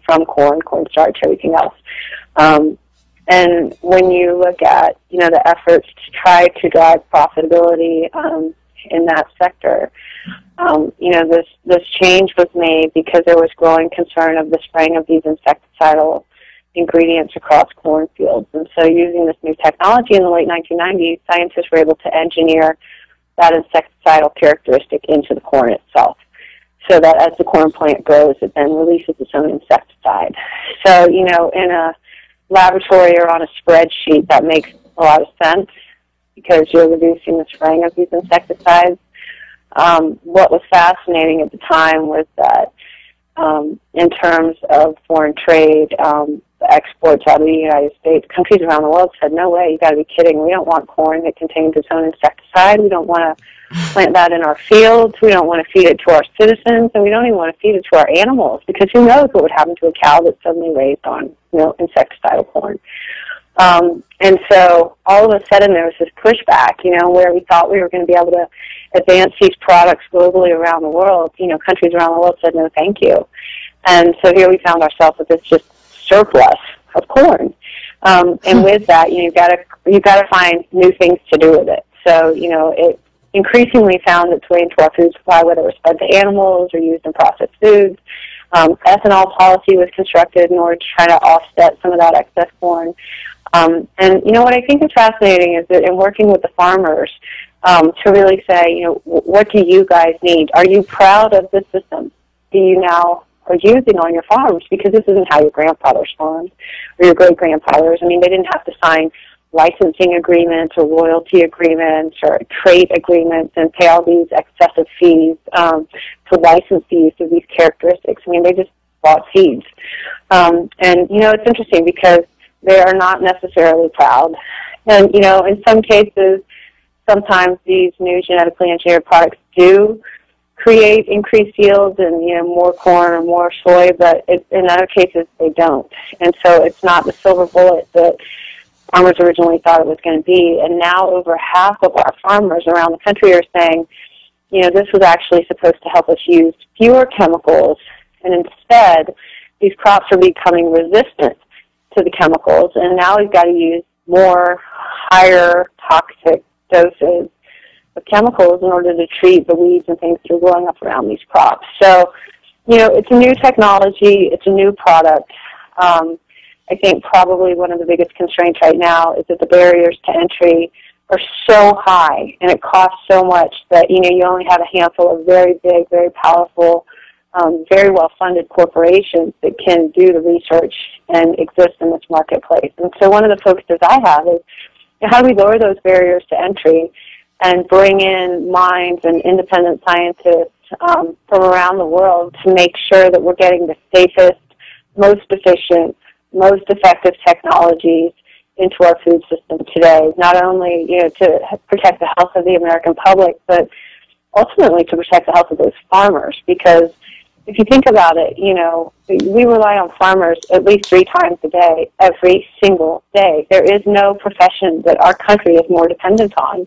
from cornstarch, everything else. And when you look at, the efforts to try to drive profitability in that sector, This change was made because there was growing concern of the spraying of these insecticidal ingredients across cornfields. And so using this new technology in the late 1990s, scientists were able to engineer that insecticidal characteristic into the corn itself, so that as the corn plant grows, it then releases its own insecticide. So, in a laboratory or on a spreadsheet, that makes a lot of sense because you're reducing the spraying of these insecticides. What was fascinating at the time was that in terms of foreign trade, exports out of the United States, countries around the world said, no way, you got to be kidding. We don't want corn that contains its own insecticide. We don't want to plant that in our fields. We don't want to feed it to our citizens, and we don't even want to feed it to our animals, because who knows what would happen to a cow that's suddenly raised on, insecticidal corn. And so all of a sudden there was this pushback, where we thought we were going to be able to advance these products globally around the world. Countries around the world said, no, thank you. And so here we found ourselves with this just surplus of corn. And with that, you've got to find new things to do with it. So, it increasingly found its way into our food supply, whether it was fed to animals or used in processed foods. Ethanol policy was constructed in order to try to offset some of that excess corn. And what I think is fascinating is that in working with the farmers, to really say, what do you guys need? Are you proud of the system that you now are using on your farms? Because this isn't how your grandfathers farmed or your great-grandfathers. I mean, they didn't have to sign licensing agreements or royalty agreements or trait agreements and pay all these excessive fees to license the use of these characteristics. I mean, they just bought seeds. And, it's interesting because they are not necessarily proud. And, in some cases, sometimes these new genetically engineered products do create increased yields and, more corn or more soy, but in other cases they don't. And so it's not the silver bullet that farmers originally thought it was going to be. And now over half of our farmers around the country are saying, this was actually supposed to help us use fewer chemicals, and instead these crops are becoming resistant to the chemicals, and now we've got to use more higher toxic doses of chemicals in order to treat the weeds and things that are growing up around these crops. So, it's a new technology, it's a new product. I think probably one of the biggest constraints right now is that the barriers to entry are so high and it costs so much that, you only have a handful of very big, very powerful, very well-funded corporations that can do the research and exist in this marketplace. And so one of the focuses I have is, how do we lower those barriers to entry and bring in minds and independent scientists from around the world to make sure that we're getting the safest, most efficient, most effective technologies into our food system today, not only, to protect the health of the American public, but ultimately to protect the health of those farmers. Because if you think about it, we rely on farmers at least 3 times a day, every single day. There is no profession that our country is more dependent on.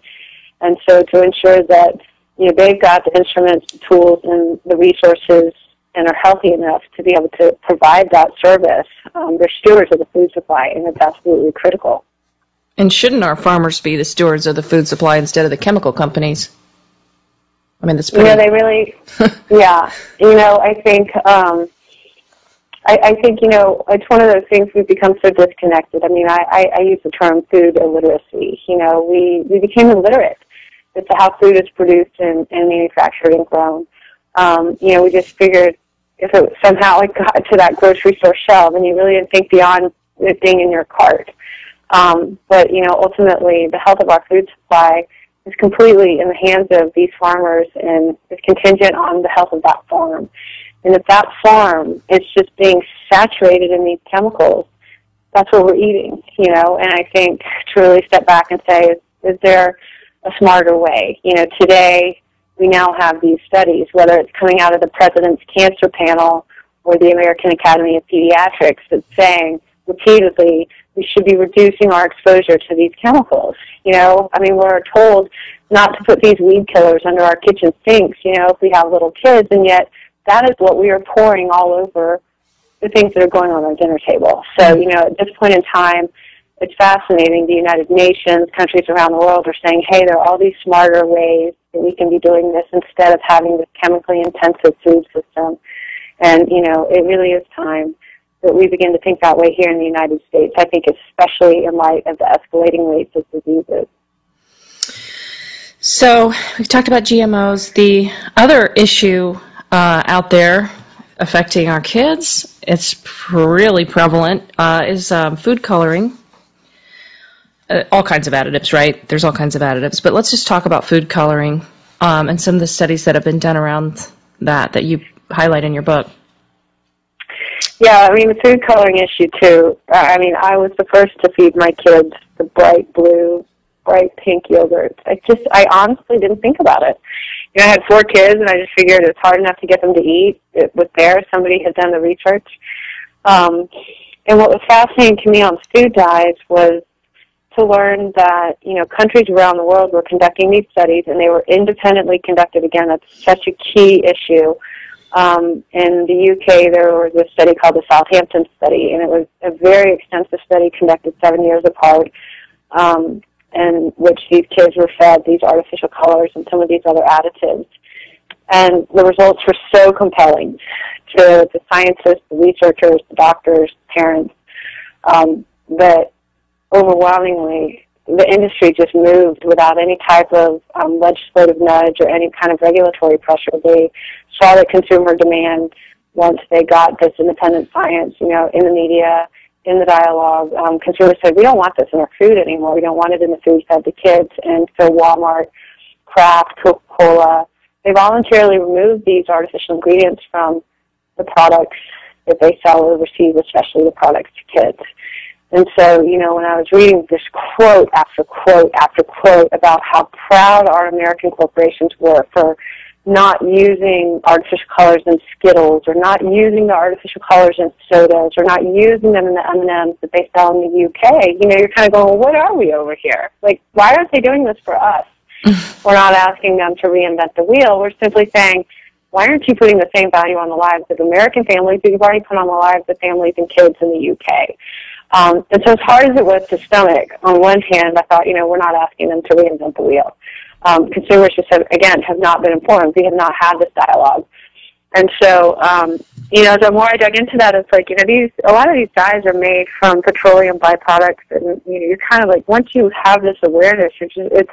And so to ensure that, they've got the instruments, the tools, and the resources and are healthy enough to be able to provide that service, they're stewards of the food supply, and it's absolutely critical. And shouldn't our farmers be the stewards of the food supply instead of the chemical companies? I mean, that's pretty... they really... yeah. I think... I think, it's one of those things we've become so disconnected. I mean, I use the term food illiteracy. We became illiterate as to how food is produced and manufactured and grown. We just figured if it somehow it got to that grocery store shelf, and you really didn't think beyond it being in your cart. But, ultimately, the health of our food supply is completely in the hands of these farmers and is contingent on the health of that farm. And if that farm is just being saturated in these chemicals, that's what we're eating, And I think to really step back and say, is there a smarter way? Today we now have these studies, whether it's coming out of the President's Cancer Panel or the American Academy of Pediatrics, that's saying repeatedly we should be reducing our exposure to these chemicals. We're told not to put these weed killers under our kitchen sinks, if we have little kids, and yet that is what we are pouring all over the things that are going on our dinner table. So, at this point in time, it's fascinating. The United Nations, countries around the world are saying, hey, there are all these smarter ways that we can be doing this instead of having this chemically intensive food system. And, you know, it really is time that we begin to think that way here in the United States. I think especially in light of the escalating rates of diseases. So we've talked about GMOs. The other issue out there affecting our kids, it's really prevalent, is food coloring. All kinds of additives, right? There's all kinds of additives. But let's just talk about food coloring and some of the studies that have been done around that you highlight in your book. Yeah, I mean, the food coloring issue, too. I mean, I was the first to feed my kids the bright blue, bright pink yogurt. I honestly didn't think about it. You know, I had 4 kids, and I just figured it's hard enough to get them to eat. It was there. Somebody had done the research. And what was fascinating to me on food dyes was to learn that, you know, countries around the world were conducting these studies, and they were independently conducted. Again, that's such a key issue. In the UK, there was a study called the Southampton study, and it was a very extensive study conducted 7 years apart, in which these kids were fed these artificial colors and some of these other additives. And the results were so compelling to the scientists, the researchers, the doctors, parents, that overwhelmingly the industry just moved without any type of legislative nudge or any kind of regulatory pressure. They saw that consumer demand, once they got this independent science, you know, in the media, in the dialogue, consumers said, we don't want this in our food anymore. We don't want it in the food fed to kids. And so Walmart, Kraft, Coca-Cola, they voluntarily removed these artificial ingredients from the products that they sell overseas, especially the products to kids. And so, you know, when I was reading this quote after quote after quote about how proud our American corporations were for not using artificial colors in Skittles, or not using the artificial colors in sodas, or not using them in the M&Ms that they sell in the UK, you know, you're kind of going, well, what are we over here? Like, why aren't they doing this for us? We're not asking them to reinvent the wheel. We're simply saying, why aren't you putting the same value on the lives of American families that you've already put on the lives of families and kids in the UK? And so as hard as it was to stomach, on one hand, I thought, you know, we're not asking them to reinvent the wheel. Consumers just have, again, have not been informed. We have not had this dialogue. And so, you know, the more I dug into that, it's like, you know, a lot of these dyes are made from petroleum byproducts, and, you know, you're kind of like, once you have this awareness, it's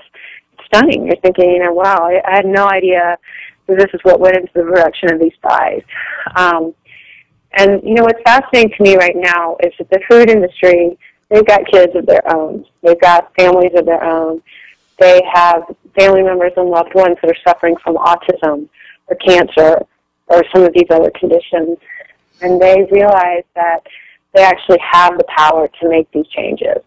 stunning. You're thinking, you know, wow, I had no idea that this is what went into the production of these dyes. And, you know, what's fascinating to me right now is that the food industry, they've got kids of their own. They've got families of their own. They have family members and loved ones that are suffering from autism or cancer or some of these other conditions. And they realize that they actually have the power to make these changes.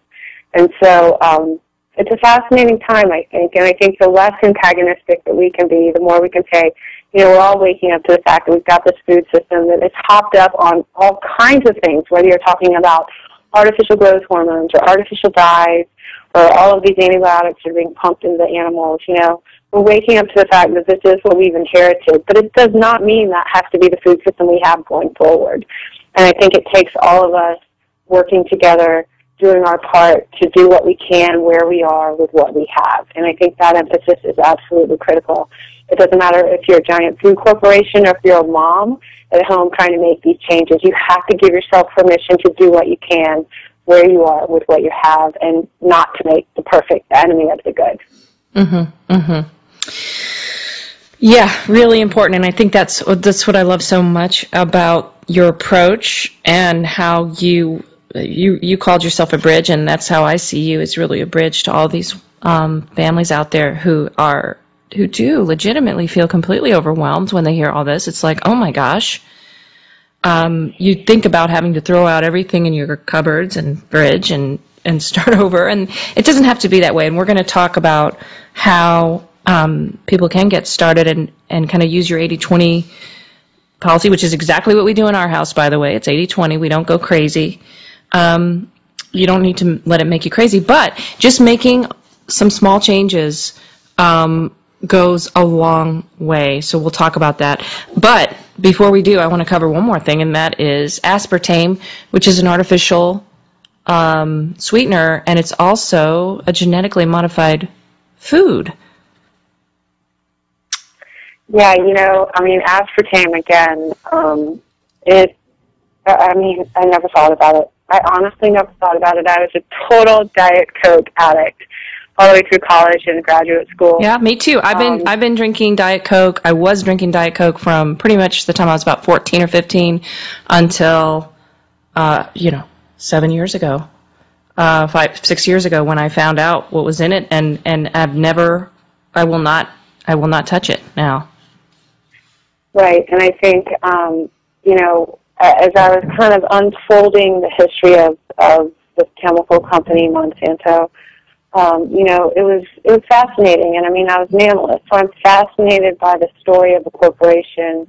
And so it's a fascinating time, I think. And I think the less antagonistic that we can be, the more we can say, you know, we're all waking up to the fact that we've got this food system that is hopped up on all kinds of things, whether you're talking about artificial growth hormones or artificial dyes or all of these antibiotics that are being pumped into the animals. You know, we're waking up to the fact that this is what we've inherited, but it does not mean that has to be the food system we have going forward. And I think it takes all of us working together, doing our part to do what we can where we are with what we have. And I think that emphasis is absolutely critical. It doesn't matter if you're a giant food corporation or if you're a mom at home trying to make these changes. You have to give yourself permission to do what you can where you are with what you have, and not to make the perfect the enemy of the good. Mm-hmm. Mm-hmm. Yeah, really important. And I think that's what I love so much about your approach and how you called yourself a bridge, and that's how I see you, is really a bridge to all these families out there who do legitimately feel completely overwhelmed when they hear all this. It's like, oh my gosh. You think about having to throw out everything in your cupboards and fridge and start over, and it doesn't have to be that way. And we're going to talk about how people can get started and kind of use your 80-20 policy, which is exactly what we do in our house, by the way. It's 80-20. We don't go crazy. You don't need to let it make you crazy, but just making some small changes goes a long way. So we'll talk about that. But before we do, I want to cover one more thing, and that is aspartame, which is an artificial sweetener, and it's also a genetically modified food. Yeah, aspartame again. I never thought about it. I honestly never thought about it. I was a total Diet Coke addict all the way through college and graduate school. Yeah, me too. I've been drinking Diet Coke. I was drinking Diet Coke from pretty much the time I was about 14 or 15 until 7 years ago, 6 years ago, when I found out what was in it, and I will not touch it now. Right, and I think as I was kind of unfolding the history of this chemical company, Monsanto, it was fascinating. And I was an analyst, so I'm fascinated by the story of a corporation,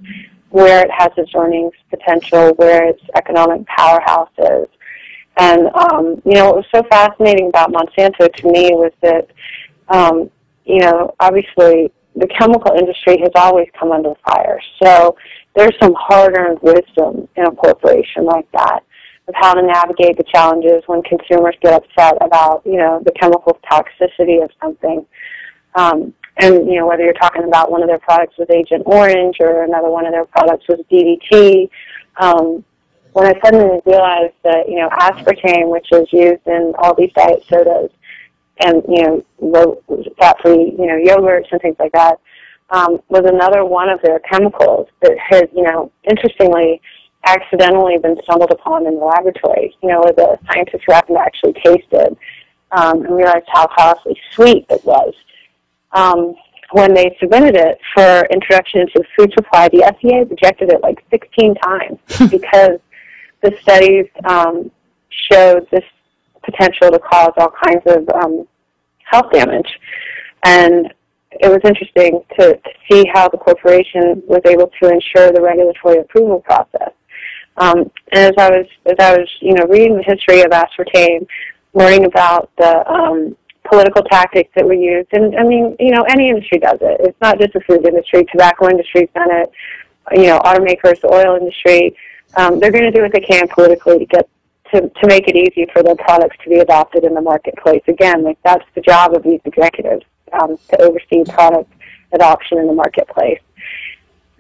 where it has its earnings potential, where its economic powerhouse is. And, what was so fascinating about Monsanto to me was that, obviously the chemical industry has always come under fire. So there's some hard-earned wisdom in a corporation like that of how to navigate the challenges when consumers get upset about, the chemical toxicity of something. And whether you're talking about one of their products was Agent Orange or another one of their products was DDT, when I suddenly realized that, aspartame, which is used in all these diet sodas and, fat-free, yogurts and things like that, was another one of their chemicals that had, interestingly, accidentally been stumbled upon in the laboratory, with the scientists who happened to actually taste it, and realized how powerfully sweet it was. When they submitted it for introduction into the food supply, the FDA rejected it like 16 times because the studies showed this potential to cause all kinds of health damage. And it was interesting to see how the corporation was able to ensure the regulatory approval process. And as I was reading the history of aspartame, learning about the political tactics that were used, and any industry does it. It's not just the food industry. Tobacco industry's done it. Automakers, the oil industry. They're going to do what they can politically to get to make it easy for their products to be adopted in the marketplace. Again, that's the job of these executives, to oversee product adoption in the marketplace.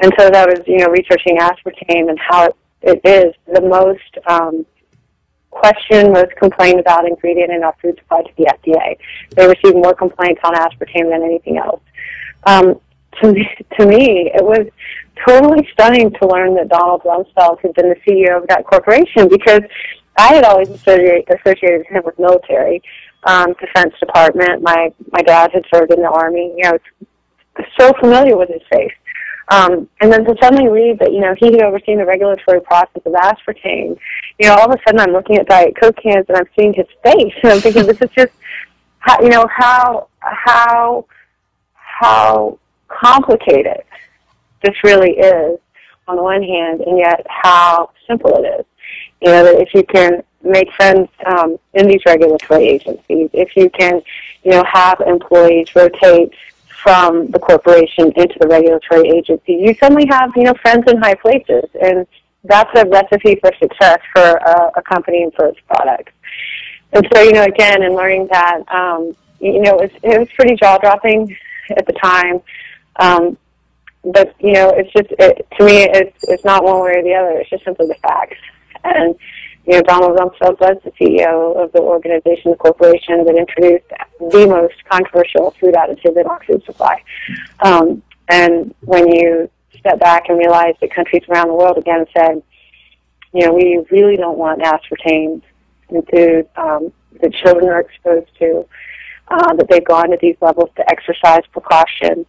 And so that was, researching aspartame and how it is the most questioned, most complained about ingredient in our food supply to the FDA. They receive more complaints on aspartame than anything else. To me, it was totally stunning to learn that Donald Rumsfeld had been the CEO of that corporation, because I had always associated him with military, Defense Department. My dad had served in the Army. So familiar with his face. And then to suddenly read that, he had overseen the regulatory process of aspartame, all of a sudden I'm looking at Diet Coke cans and I'm seeing his face, and I'm thinking, this is just, how complicated this really is on the one hand, and yet how simple it is. That if you can make friends in these regulatory agencies, if you can, have employees rotate from the corporation into the regulatory agency, you suddenly have, friends in high places, and that's a recipe for success for a company and for its products. And so, again, in learning that, it was pretty jaw-dropping at the time. But, it's just, to me, it's not one way or the other. It's just simply the facts. And, Donald Rumsfeld was the CEO of the organization, the corporation that introduced the most controversial food additive in our food supply. And when you step back and realize that countries around the world, again, said, we really don't want aspartame in food that children are exposed to, that they've gone to these levels to exercise precaution.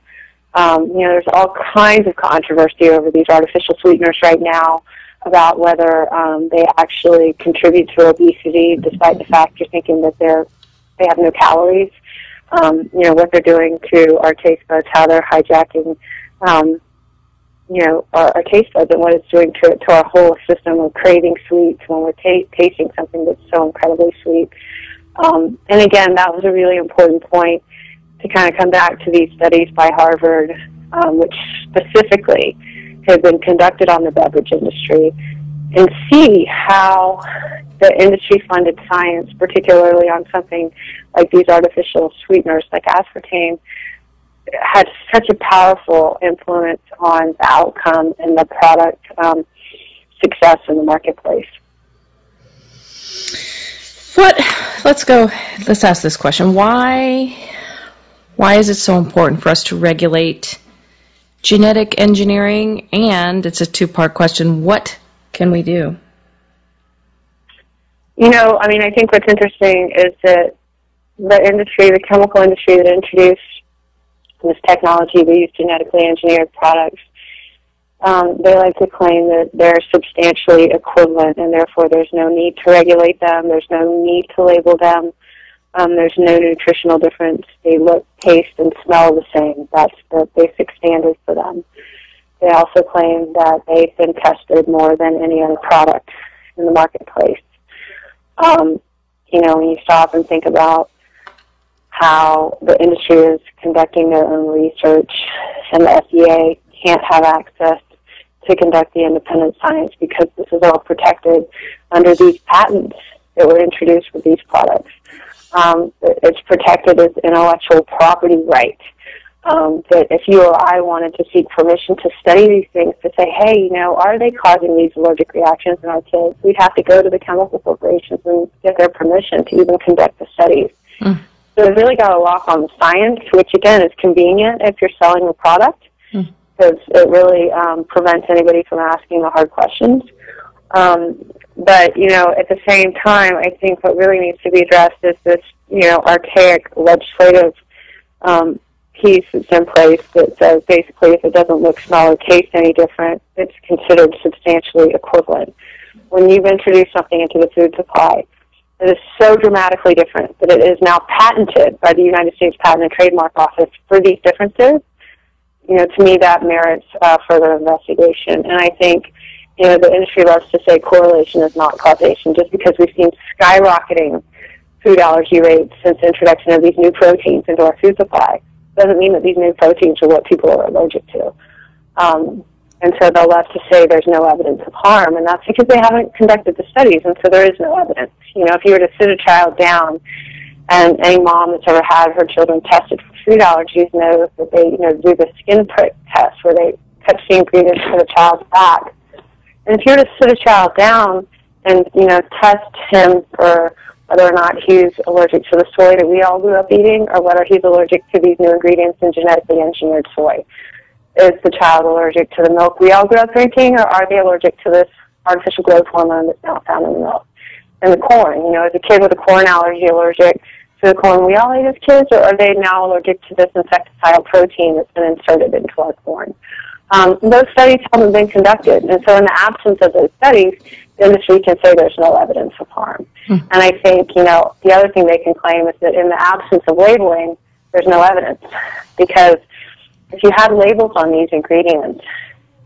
There's all kinds of controversy over these artificial sweeteners right now about whether they actually contribute to obesity, despite the fact you're thinking that they have no calories. What they're doing to our taste buds, how they're hijacking, our taste buds, and what it's doing to our whole system of craving sweets when we're tasting something that's so incredibly sweet. And again, that was a really important point to kind of come back to these studies by Harvard, which specifically had been conducted on the beverage industry, and see how the industry-funded science, particularly on something like these artificial sweeteners like aspartame, had such a powerful influence on the outcome and the product success in the marketplace. Let's ask this question. Why is it so important for us to regulate genetic engineering? And it's a two-part question. What can we do? I think what's interesting is that the chemical industry that introduced this technology, they use genetically engineered products. They like to claim that they're substantially equivalent, and therefore there's no need to regulate them. There's no need to label them. There's no nutritional difference. They look, taste, and smell the same. That's the basic standard for them. They also claim that they've been tested more than any other product in the marketplace. When you stop and think about how the industry is conducting their own research and the FDA can't have access to conduct the independent science because this is all protected under these patents that were introduced with these products. It's protected as intellectual property right. That if you or I wanted to seek permission to study these things, to say, hey, are they causing these allergic reactions in our kids? We'd have to go to the chemical corporations and get their permission to even conduct the studies. So they've really got to lock on the science, which, again, is convenient if you're selling a product, because it really prevents anybody from asking the hard questions. But, at the same time, I think what really needs to be addressed is this, archaic legislative piece that's in place that says basically if it doesn't look, smell, or taste any different, it's considered substantially equivalent. When you've introduced something into the food supply that is so dramatically different that it is now patented by the United States Patent and Trademark Office for these differences, to me that merits further investigation. And I think, the industry loves to say correlation is not causation. Just because we've seen skyrocketing food allergy rates since the introduction of these new proteins into our food supply doesn't mean that these new proteins are what people are allergic to. And so they'll love to say there's no evidence of harm, and that's because they haven't conducted the studies, and so there is no evidence. If you were to sit a child down, and any mom that's ever had her children tested for food allergies knows that they, do the skin prick test where they touch the ingredients to the child's back. And if you were to sit a child down and, test him for whether or not he's allergic to the soy that we all grew up eating or whether he's allergic to these new ingredients in genetically engineered soy. Is the child allergic to the milk we all grew up drinking, or are they allergic to this artificial growth hormone that's now found in the milk? And the corn, is a kid with a corn allergy allergic to the corn we all ate as kids, or are they now allergic to this insecticidal protein that's been inserted into our corn? Those studies haven't been conducted, and so in the absence of those studies, the industry can say there's no evidence of harm. And I think, the other thing they can claim is that in the absence of labeling, there's no evidence. Because if you had labels on these ingredients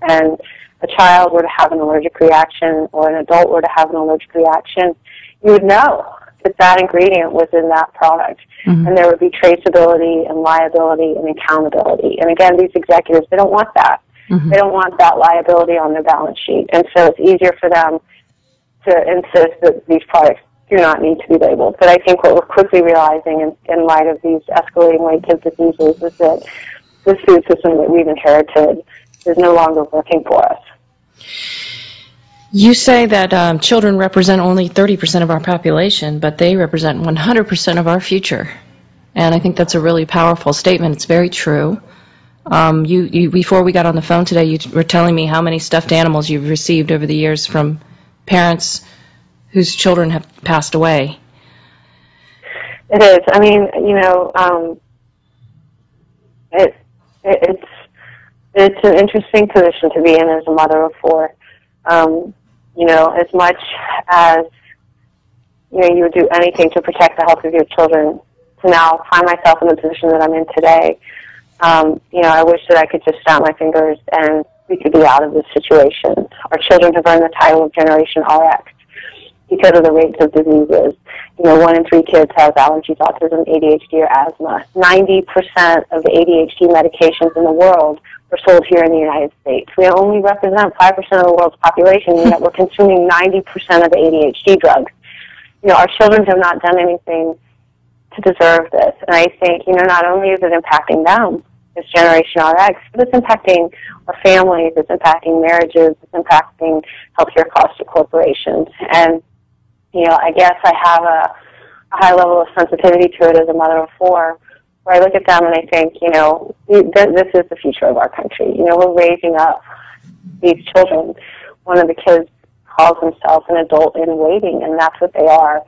and a child were to have an allergic reaction or an adult were to have an allergic reaction, you would know that that ingredient was in that product. And there would be traceability and liability and accountability. And again, these executives, they don't want that. They don't want that liability on their balance sheet. And so it's easier for them to insist that these products do not need to be labeled. But I think what we're quickly realizing in light of these escalating rates of diseases is that this food system that we've inherited is no longer working for us. You say that children represent only 30% of our population, but they represent 100% of our future. And I think that's a really powerful statement. It's very true. You before we got on the phone today, you were telling me how many stuffed animals you've received over the years from parents whose children have passed away. It is. I mean, it's an interesting position to be in as a mother of four. As much as you would do anything to protect the health of your children, to now find myself in the position that I'm in today, I wish that I could just snap my fingers and we could be out of this situation. Our children have earned the title of Generation RX because of the rates of diseases. 1 in 3 kids has allergies, autism, ADHD, or asthma. 90% of the ADHD medications in the world are sold here in the United States. We only represent 5% of the world's population, and yet we're consuming 90% of the ADHD drugs. our children have not done anything to deserve this. And I think, not only is it impacting them, this Generation RX, but it's impacting our families, it's impacting marriages, it's impacting healthcare costs to corporations. And, I guess I have a high level of sensitivity to it as a mother of four, where I look at them and I think, this is the future of our country. We're raising up these children. One of the kids calls himself an adult in waiting, and that's what they are.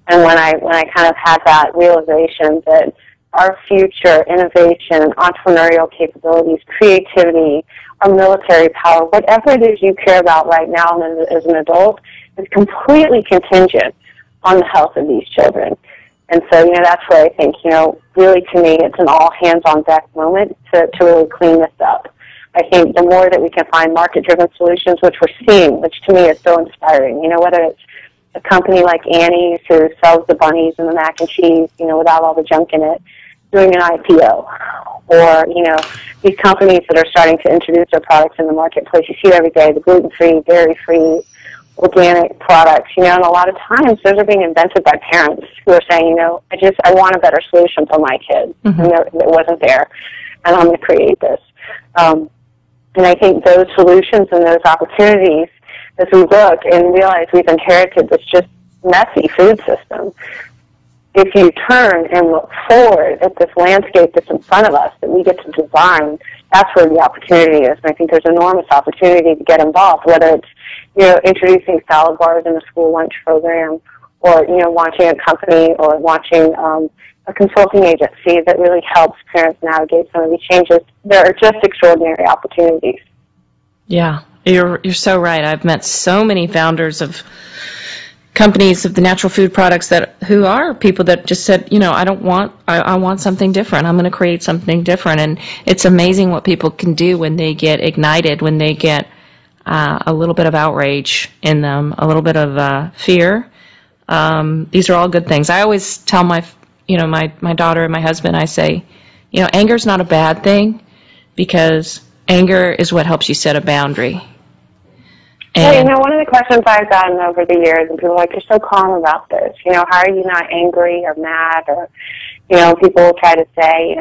And when I kind of had that realization that our future, innovation, entrepreneurial capabilities, creativity, our military power, whatever it is you care about right now as an adult, is completely contingent on the health of these children. And so, that's where I think, really to me, it's an all-hands-on-deck moment to really clean this up. I think the more that we can find market-driven solutions, which we're seeing, which to me is so inspiring, whether it's a company like Annie's who sells the bunnies and the mac and cheese, without all the junk in it, doing an IPO, or, these companies that are starting to introduce their products in the marketplace. You see every day, the gluten-free, dairy-free, organic products, and a lot of times those are being invented by parents who are saying, I want a better solution for my kid, and it wasn't there, and I'm going to create this. And I think those solutions and those opportunities, as we look and realize we've inherited this just messy food system, if you turn and look forward at this landscape that's in front of us that we get to design, that's where the opportunity is. And I think there's enormous opportunity to get involved, whether it's, introducing salad bars in a school lunch program, or, launching a company, or launching a consulting agency that really helps parents navigate some of these changes. There are just extraordinary opportunities. Yeah, you're so right. I've met so many founders of companies of the natural food products who are people that just said, I want something different. I'm going to create something different. And it's amazing what people can do when they get ignited, when they get a little bit of outrage in them, a little bit of fear. These are all good things. I always tell my daughter and my husband, I say, anger is not a bad thing, because anger is what helps you set a boundary. And, one of the questions I've gotten over the years, and people are like, you're so calm about this. How are you not angry or mad? Or, people will try to say,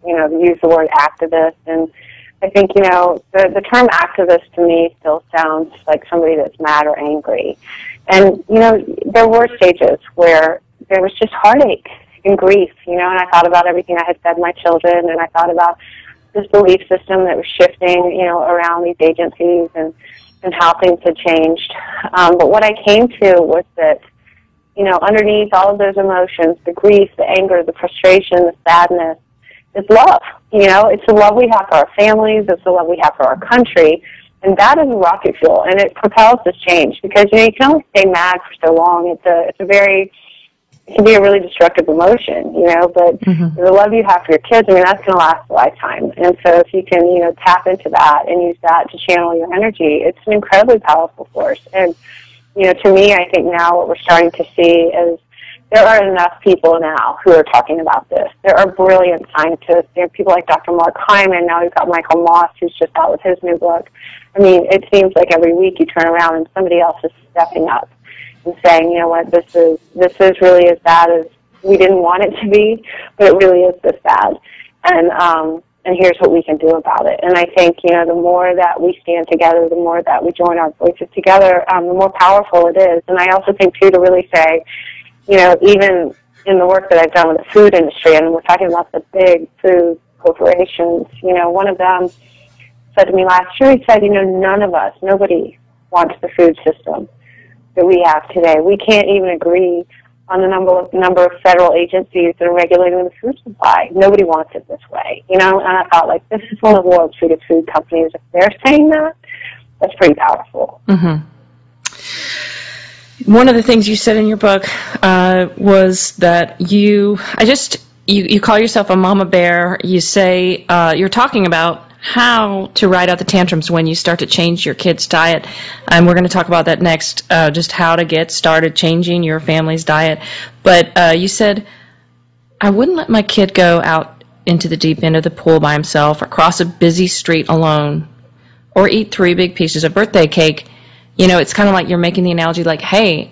use the word activist. And I think, the term activist to me still sounds like somebody that's mad or angry. And, there were stages where there was just heartache and grief, and I thought about everything I had fed my children, and I thought about this belief system that was shifting, around these agencies and how things had changed. But what I came to was that, underneath all of those emotions, the grief, the anger, the frustration, the sadness, is love. It's the love we have for our families, it's the love we have for our country, and that is rocket fuel, and it propels this change, because, you can only stay mad for so long. It can be a really destructive emotion, but the love you have for your kids, that's going to last a lifetime. And so if you can, tap into that and use that to channel your energy, it's an incredibly powerful force. And, to me, I think now what we're starting to see is there are enough people now who are talking about this. There are brilliant scientists. There are people like Dr. Mark Hyman. Now we've got Michael Moss, who's just out with his new book. It seems like every week you turn around and somebody else is stepping up and saying, this is really as bad as we didn't want it to be, but it really is this bad. And here's what we can do about it. And I think, the more that we stand together, the more that we join our voices together, the more powerful it is. And I also think, too, to really say, even in the work that I've done with the food industry, and we're talking about the big food corporations, one of them said to me last year, he said, nobody wants the food system that we have today. We can't even agree on the number of federal agencies that are regulating the food supply. Nobody wants it this way, And I thought, this is one of the world's biggest food companies. If they're saying that, that's pretty powerful. Mm-hmm. One of the things you said in your book was that you call yourself a mama bear. You say you're talking about how to ride out the tantrums when you start to change your kid's diet. And we're going to talk about that next, just how to get started changing your family's diet. But you said, I wouldn't let my kid go out into the deep end of the pool by himself, or cross a busy street alone, or eat 3 big pieces of birthday cake. It's kind of like you're making the analogy like, hey,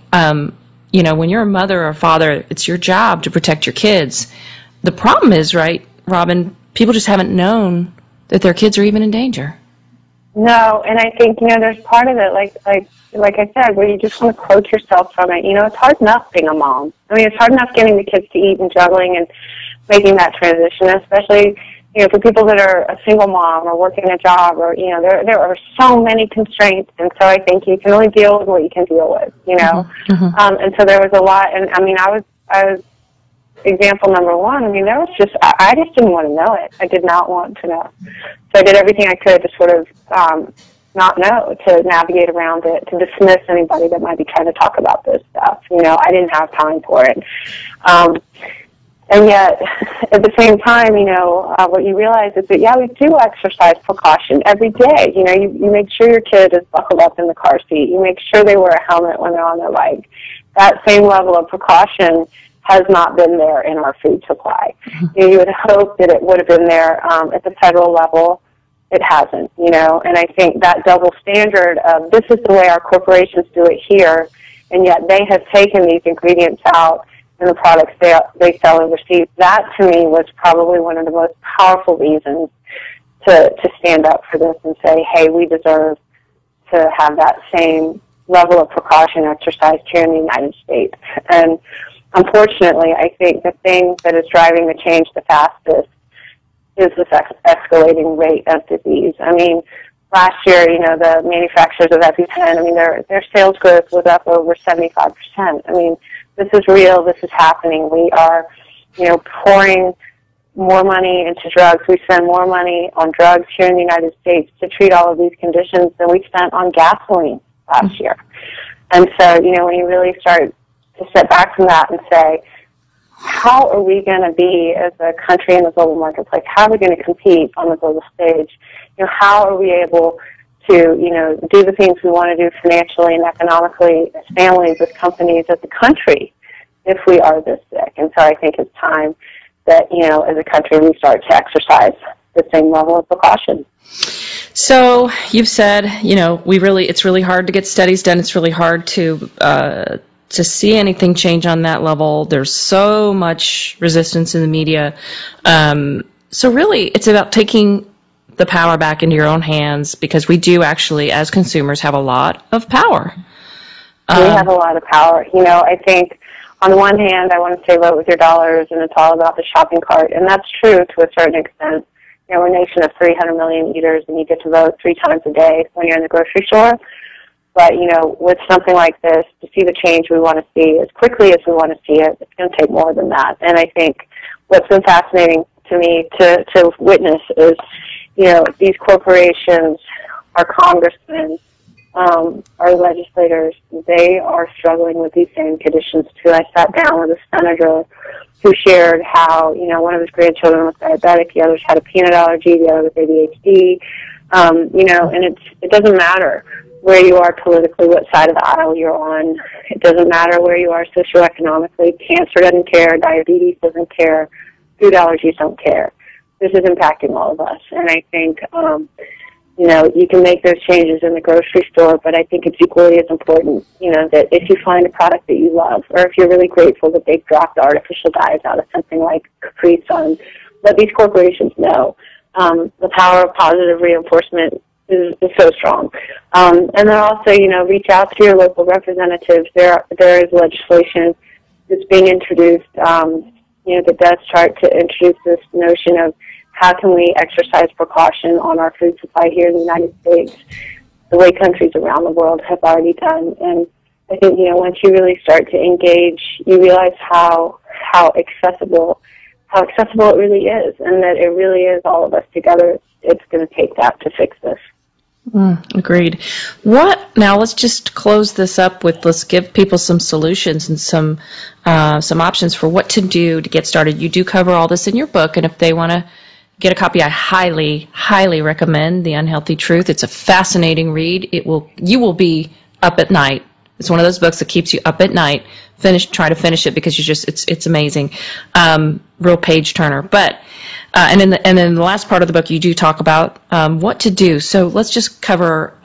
you know, when you're a mother or a father, it's your job to protect your kids. The problem is, right, Robin, people just haven't known that their kids are even in danger. No, and I think, you know, there's part of it, like I said, where you just want to quote yourself from it. You know, it's hard enough being a mom. I mean, it's hard enough getting the kids to eat and juggling and making that transition, especially, you know, for people that are a single mom or working a job, or, you know, there are so many constraints, and so I think you can only deal with what you can deal with, you know. And so there was a lot, and I mean, I was example number one. I mean, there was just, I just didn't want to know it. I did not want to know. So I did everything I could to sort of not know, to navigate around it, to dismiss anybody that might be trying to talk about this stuff. You know, I didn't have time for it. And yet, at the same time, you know, what you realize is that, yeah, we do exercise precaution every day. You know, you make sure your kid is buckled up in the car seat. You make sure they wear a helmet when they're on their bike. That same level of precaution has not been there in our food supply. You know, you would hope that it would have been there at the federal level. It hasn't, you know, and I think that double standard of this is the way our corporations do it here, and yet they have taken these ingredients out in the products they sell overseas. That, to me, was probably one of the most powerful reasons to stand up for this and say, hey, we deserve to have that same level of precaution exercised here in the United States. And unfortunately, I think the thing that is driving the change the fastest is this escalating rate of disease. I mean, last year, you know, the manufacturers of EpiPen, I mean, their sales growth was up over 75%. I mean, this is real. This is happening. We are, you know, pouring more money into drugs. We spend more money on drugs here in the United States to treat all of these conditions than we spent on gasoline last year. And so, you know, when you really start to step back from that and say, how are we going to be as a country in the global marketplace? How are we going to compete on the global stage? You know, how are we able to, you know, do the things we want to do financially and economically as families, as companies, as a country, if we are this sick? And so I think it's time that, you know, as a country we start to exercise the same level of precaution. So you've said, you know, it's really hard to get studies done. It's really hard to see anything change on that level. There's so much resistance in the media. So really, it's about taking the power back into your own hands, because we do actually, as consumers, have a lot of power. We have a lot of power. You know, I think on the one hand, I want to say vote with your dollars, and it's all about the shopping cart. And that's true to a certain extent. You know, we're a nation of 300 million eaters, and you get to vote 3 times a day when you're in the grocery store. But, you know, with something like this, to see the change we want to see as quickly as we want to see it, it's going to take more than that. And I think what's been fascinating to me to witness is, you know, these corporations, our congressmen, our legislators, they are struggling with these same conditions too. I sat down with a senator who shared how, you know, one of his grandchildren was diabetic, the others had a peanut allergy, the other with ADHD, you know, and it doesn't matter where you are politically, what side of the aisle you're on. It doesn't matter where you are socioeconomically. Cancer doesn't care. Diabetes doesn't care. Food allergies don't care. This is impacting all of us. And I think, you know, you can make those changes in the grocery store, but I think it's equally as important, you know, that if you find a product that you love, or if you're really grateful that they've dropped the artificial dyes out of something like Capri Sun, let these corporations know the power of positive reinforcement is so strong. And then also, you know, reach out to your local representatives. There is legislation that's being introduced, you know, that does start to introduce this notion of how can we exercise precaution on our food supply here in the United States, the way countries around the world have already done. And I think, you know, once you really start to engage, you realize how accessible it really is, and that it really is all of us together. It's going to take that to fix this. Agreed. Now let's just close this up with, let's give people some solutions and some options for what to do to get started. You do cover all this in your book, and if they want to get a copy, I highly, highly recommend The Unhealthy Truth. It's a fascinating read. You will be up at night. It's one of those books that keeps you up at night. Try to finish it because it's amazing. Real page turner. But and then the last part of the book, you do talk about what to do. So let's just cover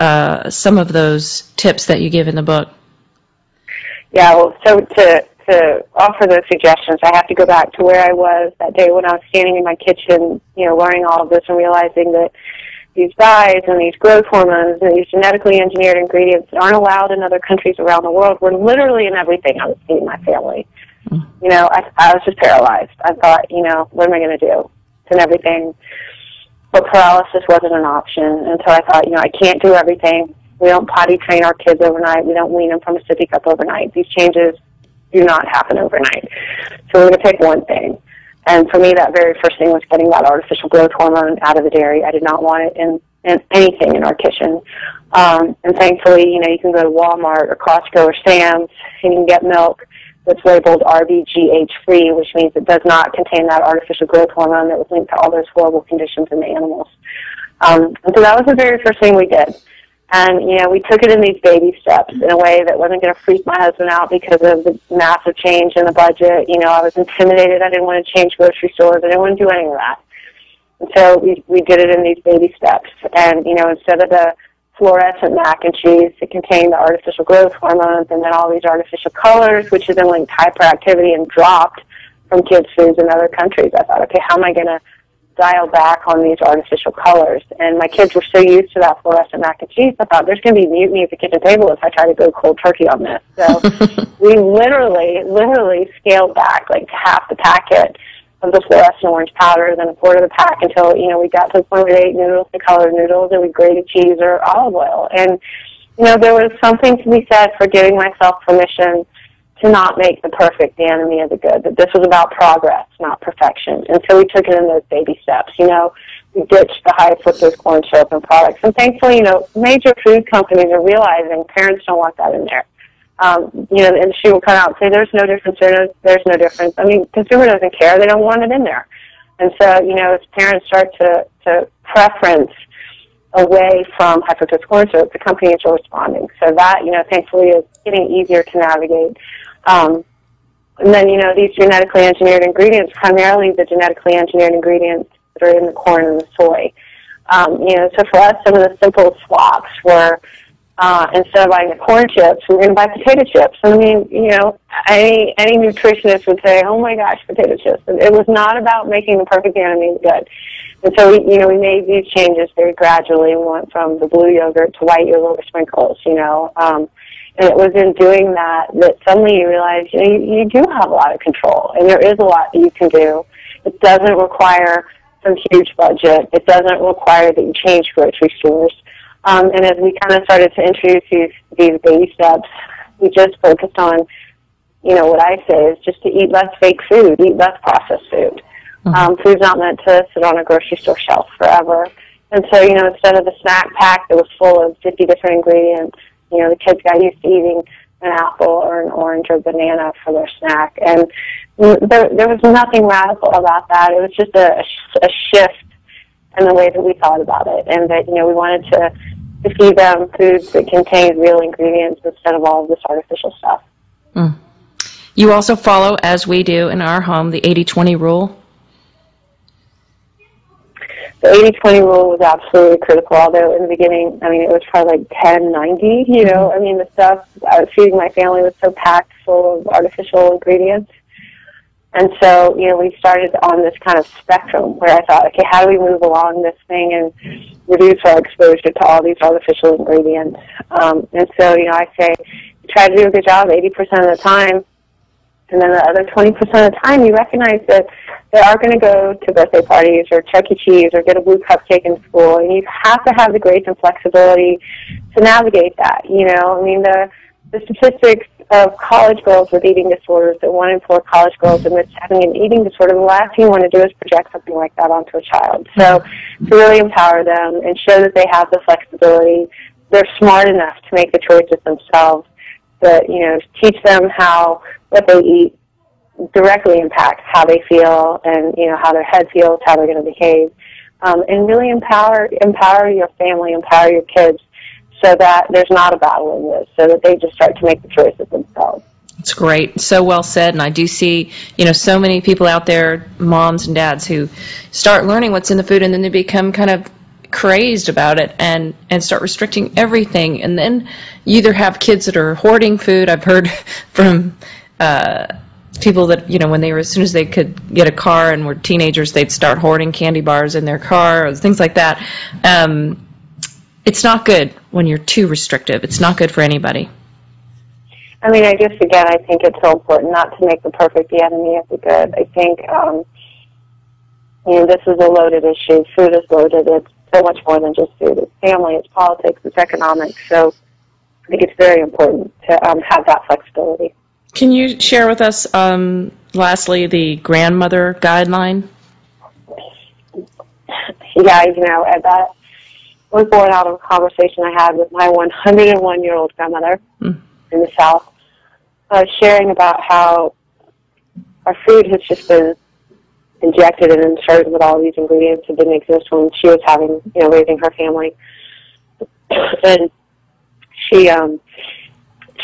some of those tips that you give in the book. Yeah, well, so to offer those suggestions, I have to go back to where I was that day when I was standing in my kitchen, learning all of this and realizing that these dyes and these growth hormones and these genetically engineered ingredients that aren't allowed in other countries around the world were literally in everything I was feeding my family. I was just paralyzed. I thought, what am I going to do? It's in everything. But paralysis wasn't an option. And so I thought, I can't do everything. We don't potty train our kids overnight. We don't wean them from a sippy cup overnight. These changes do not happen overnight. So we're going to pick one thing. And for me, that very first thing was getting that artificial growth hormone out of the dairy. I did not want it in anything in our kitchen. And thankfully, you can go to Walmart or Costco or Sam's and you can get milk that's labeled RBGH free, which means it does not contain that artificial growth hormone that was linked to all those horrible conditions in the animals. And so that was the very first thing we did. And, we took it in these baby steps in a way that wasn't going to freak my husband out because of the massive change in the budget. I was intimidated. I didn't want to change grocery stores. I didn't want to do any of that. And so we did it in these baby steps. And, instead of the fluorescent mac and cheese that contained the artificial growth hormones and then all these artificial colors, which have been linked to hyperactivity and dropped from kids' foods in other countries, I thought, okay, how am I going to dial back on these artificial colors? And my kids were so used to that fluorescent mac and cheese, I thought there's going to be mutiny at the kitchen table if I try to go cold turkey on this. So we literally scaled back like half the packet of the fluorescent orange powder, then a quarter of the pack until, we got to the point where they ate noodles, the colored noodles, and we grated cheese or olive oil. And, there was something to be said for giving myself permission to not make the perfect the enemy of the good, that this was about progress, not perfection. And so we took it in those baby steps. We ditched the high fructose corn syrup and products. And thankfully, major food companies are realizing parents don't want that in there. The industry will come out and say, there's no difference, there's no difference. I mean, consumer doesn't care. They don't want it in there. And so, as parents start to preference away from high fructose corn syrup, the companies are responding. So that, thankfully is getting easier to navigate. And then, these genetically engineered ingredients, primarily the genetically engineered ingredients that are in the corn and the soy. So for us, some of the simple swaps were, instead of buying the corn chips, we're going to buy potato chips. I mean, any nutritionist would say, oh my gosh, potato chips. It was not about making the perfect enemy good. And so, we made these changes very gradually. We went from the blue yogurt to white yogurt with sprinkles, and it was in doing that suddenly you realize, you do have a lot of control, and there is a lot that you can do. It doesn't require some huge budget. It doesn't require that you change grocery stores. And as we kind of started to introduce these baby steps, we just focused on, what I say is just to eat less fake food, eat less processed food. Food's not meant to sit on a grocery store shelf forever. And so, instead of the snack pack that was full of 50 different ingredients, the kids got used to eating an apple or an orange or banana for their snack. And there was nothing radical about that. It was just a shift in the way that we thought about it. And that, we wanted to feed them foods that contained real ingredients instead of all of this artificial stuff. You also follow, as we do in our home, the 80-20 rule? The 80-20 rule was absolutely critical, although in the beginning, it was probably like 10-90, the stuff I was feeding my family was so packed full of artificial ingredients. And so, we started on this kind of spectrum where I thought, okay, how do we move along this thing and reduce our exposure to all these artificial ingredients? And so, I say, try to do a good job 80% of the time, and then the other 20% of the time, you recognize that they are going to go to birthday parties or Chuck E. Cheese or get a blue cupcake in school, and you have to have the grace and flexibility to navigate that. The statistics of college girls with eating disorders, that 1 in 4 college girls admit to having an eating disorder, the last thing you want to do is project something like that onto a child. So to really empower them and show that they have the flexibility, they're smart enough to make the choices themselves, that, teach them how what they eat directly impacts how they feel and, how their head feels, how they're going to behave, and really empower your family, empower your kids, so that there's not a battle in this, so that they just start to make the choices themselves. It's great. So well said. And I do see, so many people out there, moms and dads, who start learning what's in the food and then they become kind of crazed about it and start restricting everything. And then you either have kids that are hoarding food. I've heard from people that, when they were, as soon as they could get a car and were teenagers, they'd start hoarding candy bars in their car or things like that. It's not good when you're too restrictive. It's not good for anybody. I mean, I think it's so important not to make the perfect the enemy of the good. I think, this is a loaded issue. Food is loaded. It's so much more than just food. It's family, it's politics, it's economics. So I think it's very important to have that flexibility. Can you share with us, lastly, the grandmother guideline? Yeah, that was born out of a conversation I had with my 101-year-old grandmother in the South, sharing about how our food has just been injected and inserted with all these ingredients that didn't exist when she was raising her family. And she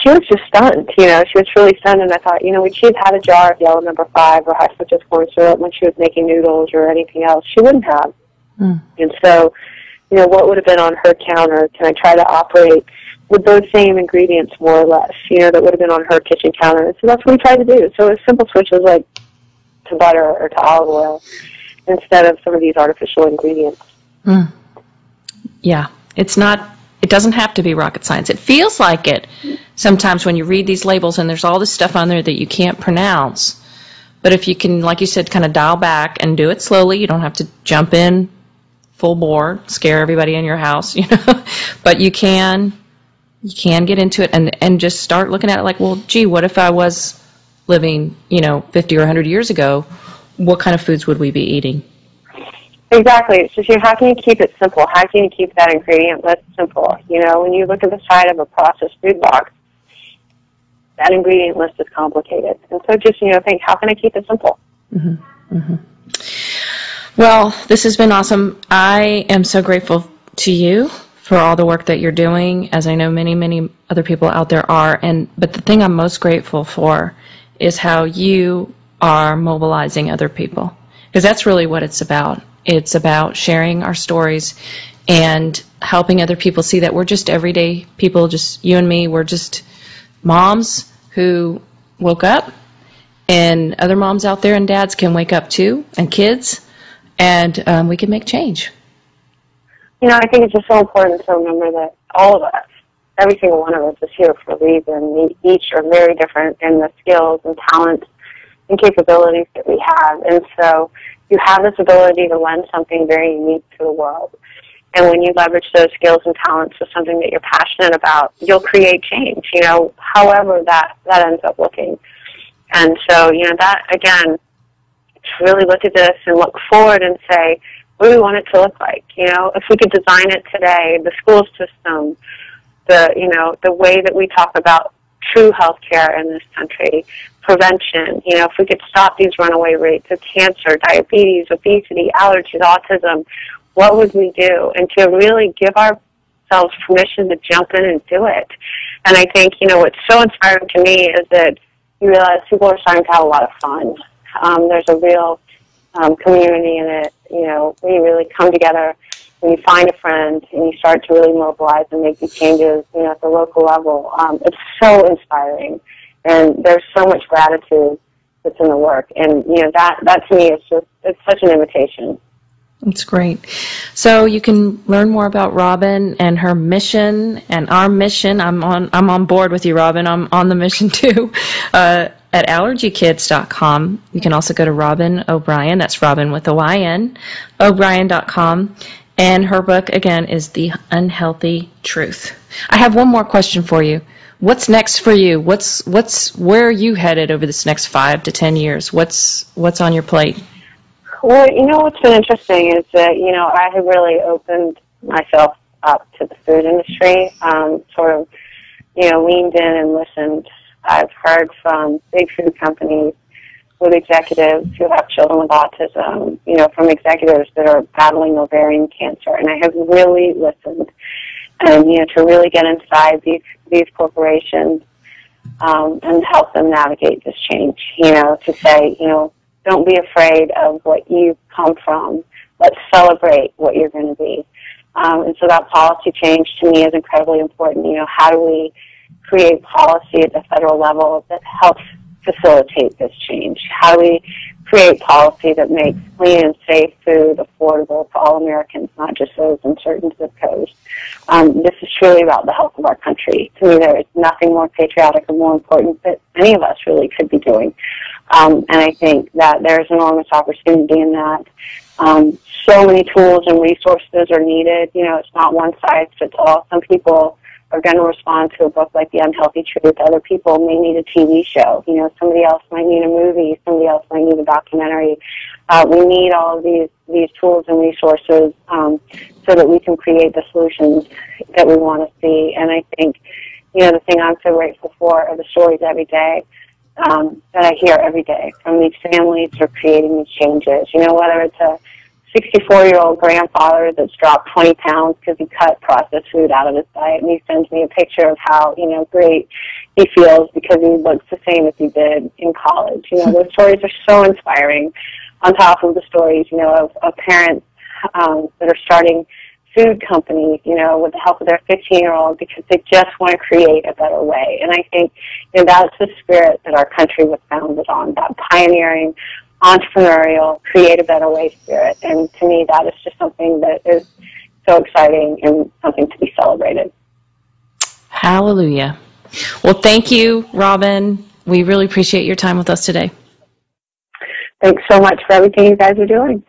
was just stunned, she was really stunned, and I thought, when she had had a jar of Yellow No. 5 or high fructose corn syrup when she was making noodles or anything else, she wouldn't have. And so, what would have been on her counter, can I try to operate with those same ingredients more or less, that would have been on her kitchen counter. And so that's what we tried to do. So it's simple switches like to butter or to olive oil instead of some of these artificial ingredients. Yeah, it doesn't have to be rocket science. It feels like it sometimes when you read these labels and there's all this stuff on there that you can't pronounce. But if you can, like you said, kind of dial back and do it slowly, you don't have to jump in full bore, scare everybody in your house, but you can get into it and just start looking at it like, well, gee, what if I was living, 50 or 100 years ago? What kind of foods would we be eating? Exactly. It's just, how can you keep it simple? How can you keep that ingredient list simple? When you look at the side of a processed food box, that ingredient list is complicated. And so just, think, how can I keep it simple? Well, this has been awesome. I am so grateful to you for all the work that you're doing, as I know many, many other people out there are. But the thing I'm most grateful for is how you are mobilizing other people, because that's really what it's about. It's about sharing our stories and helping other people see that we're just everyday people, just you and me. We're just moms who woke up, and other moms out there and dads can wake up too, and kids, and we can make change. I think it's just so important to remember that all of us, every single one of us, is here for a reason. We each are very different in the skills and talents and capabilities that we have. And so you have this ability to lend something very unique to the world. And when you leverage those skills and talents to something that you're passionate about, you'll create change, however that ends up looking. And so, that, again, to really look at this and look forward and say, what do we want it to look like? If we could design it today, the school system, the way that we talk about true health care in this country, prevention, if we could stop these runaway rates of cancer, diabetes, obesity, allergies, autism, what would we do? And to really give ourselves permission to jump in and do it. And I think, what's so inspiring to me is that you realize people are starting to have a lot of fun. There's a real community in it, when you really come together, when you find a friend and you start to really mobilize and make these changes, at the local level. It's so inspiring. And there's so much gratitude that's in the work. And, that to me is it's such an invitation. That's great. So you can learn more about Robin and her mission and our mission. I'm on board with you, Robin. I'm on the mission too. At allergykids.com. You can also go to Robin O'Brien. That's Robin with a Y-N. O'Brien.com. And her book, again, is The Unhealthy Truth. I have one more question for you. What's next for you? Where are you headed over this next 5 to 10 years? What's on your plate? Well, what's been interesting is that, I have really opened myself up to the food industry, sort of, leaned in and listened. I've heard from big food companies with executives who have children with autism, from executives that are battling ovarian cancer, and I have really listened and, to really get inside these corporations and help them navigate this change, to say, don't be afraid of what you've come from. Let's celebrate what you're going to be. And so that policy change to me is incredibly important. You know, how do we create policy at the federal level that helps facilitate this change? How do we create policy that makes clean and safe food affordable for all Americans, not just those in certain zip codes? This is truly about the health of our country. To me, there is nothing more patriotic or more important that any of us really could be doing. And I think that there's enormous opportunity in that. So many tools and resources are needed. You know, it's not one size fits all. Some people are going to respond to a book like The Unhealthy Truth. Other people may need a TV show. You know, somebody else might need a movie. Somebody else might need a documentary. We need all of these tools and resources so that we can create the solutions that we want to see. And I think, you know, the thing I'm so grateful for are the stories every day that I hear every day from these families who are creating these changes. You know, whether it's a 64-year-old grandfather that's dropped 20 pounds because he cut processed food out of his diet, and he sends me a picture of how, you know, great he feels because he looks the same as he did in college. You know, those stories are so inspiring, on top of the stories, you know, of parents that are starting food companies, you know, with the help of their 15-year-old because they just want to create a better way. And I think, you know, that's the spirit that our country was founded on, that pioneering, entrepreneurial, create a better way spirit. And to me, that is just something that is so exciting and something to be celebrated. Hallelujah. Well, thank you, Robin. We really appreciate your time with us today. Thanks so much for everything you guys are doing.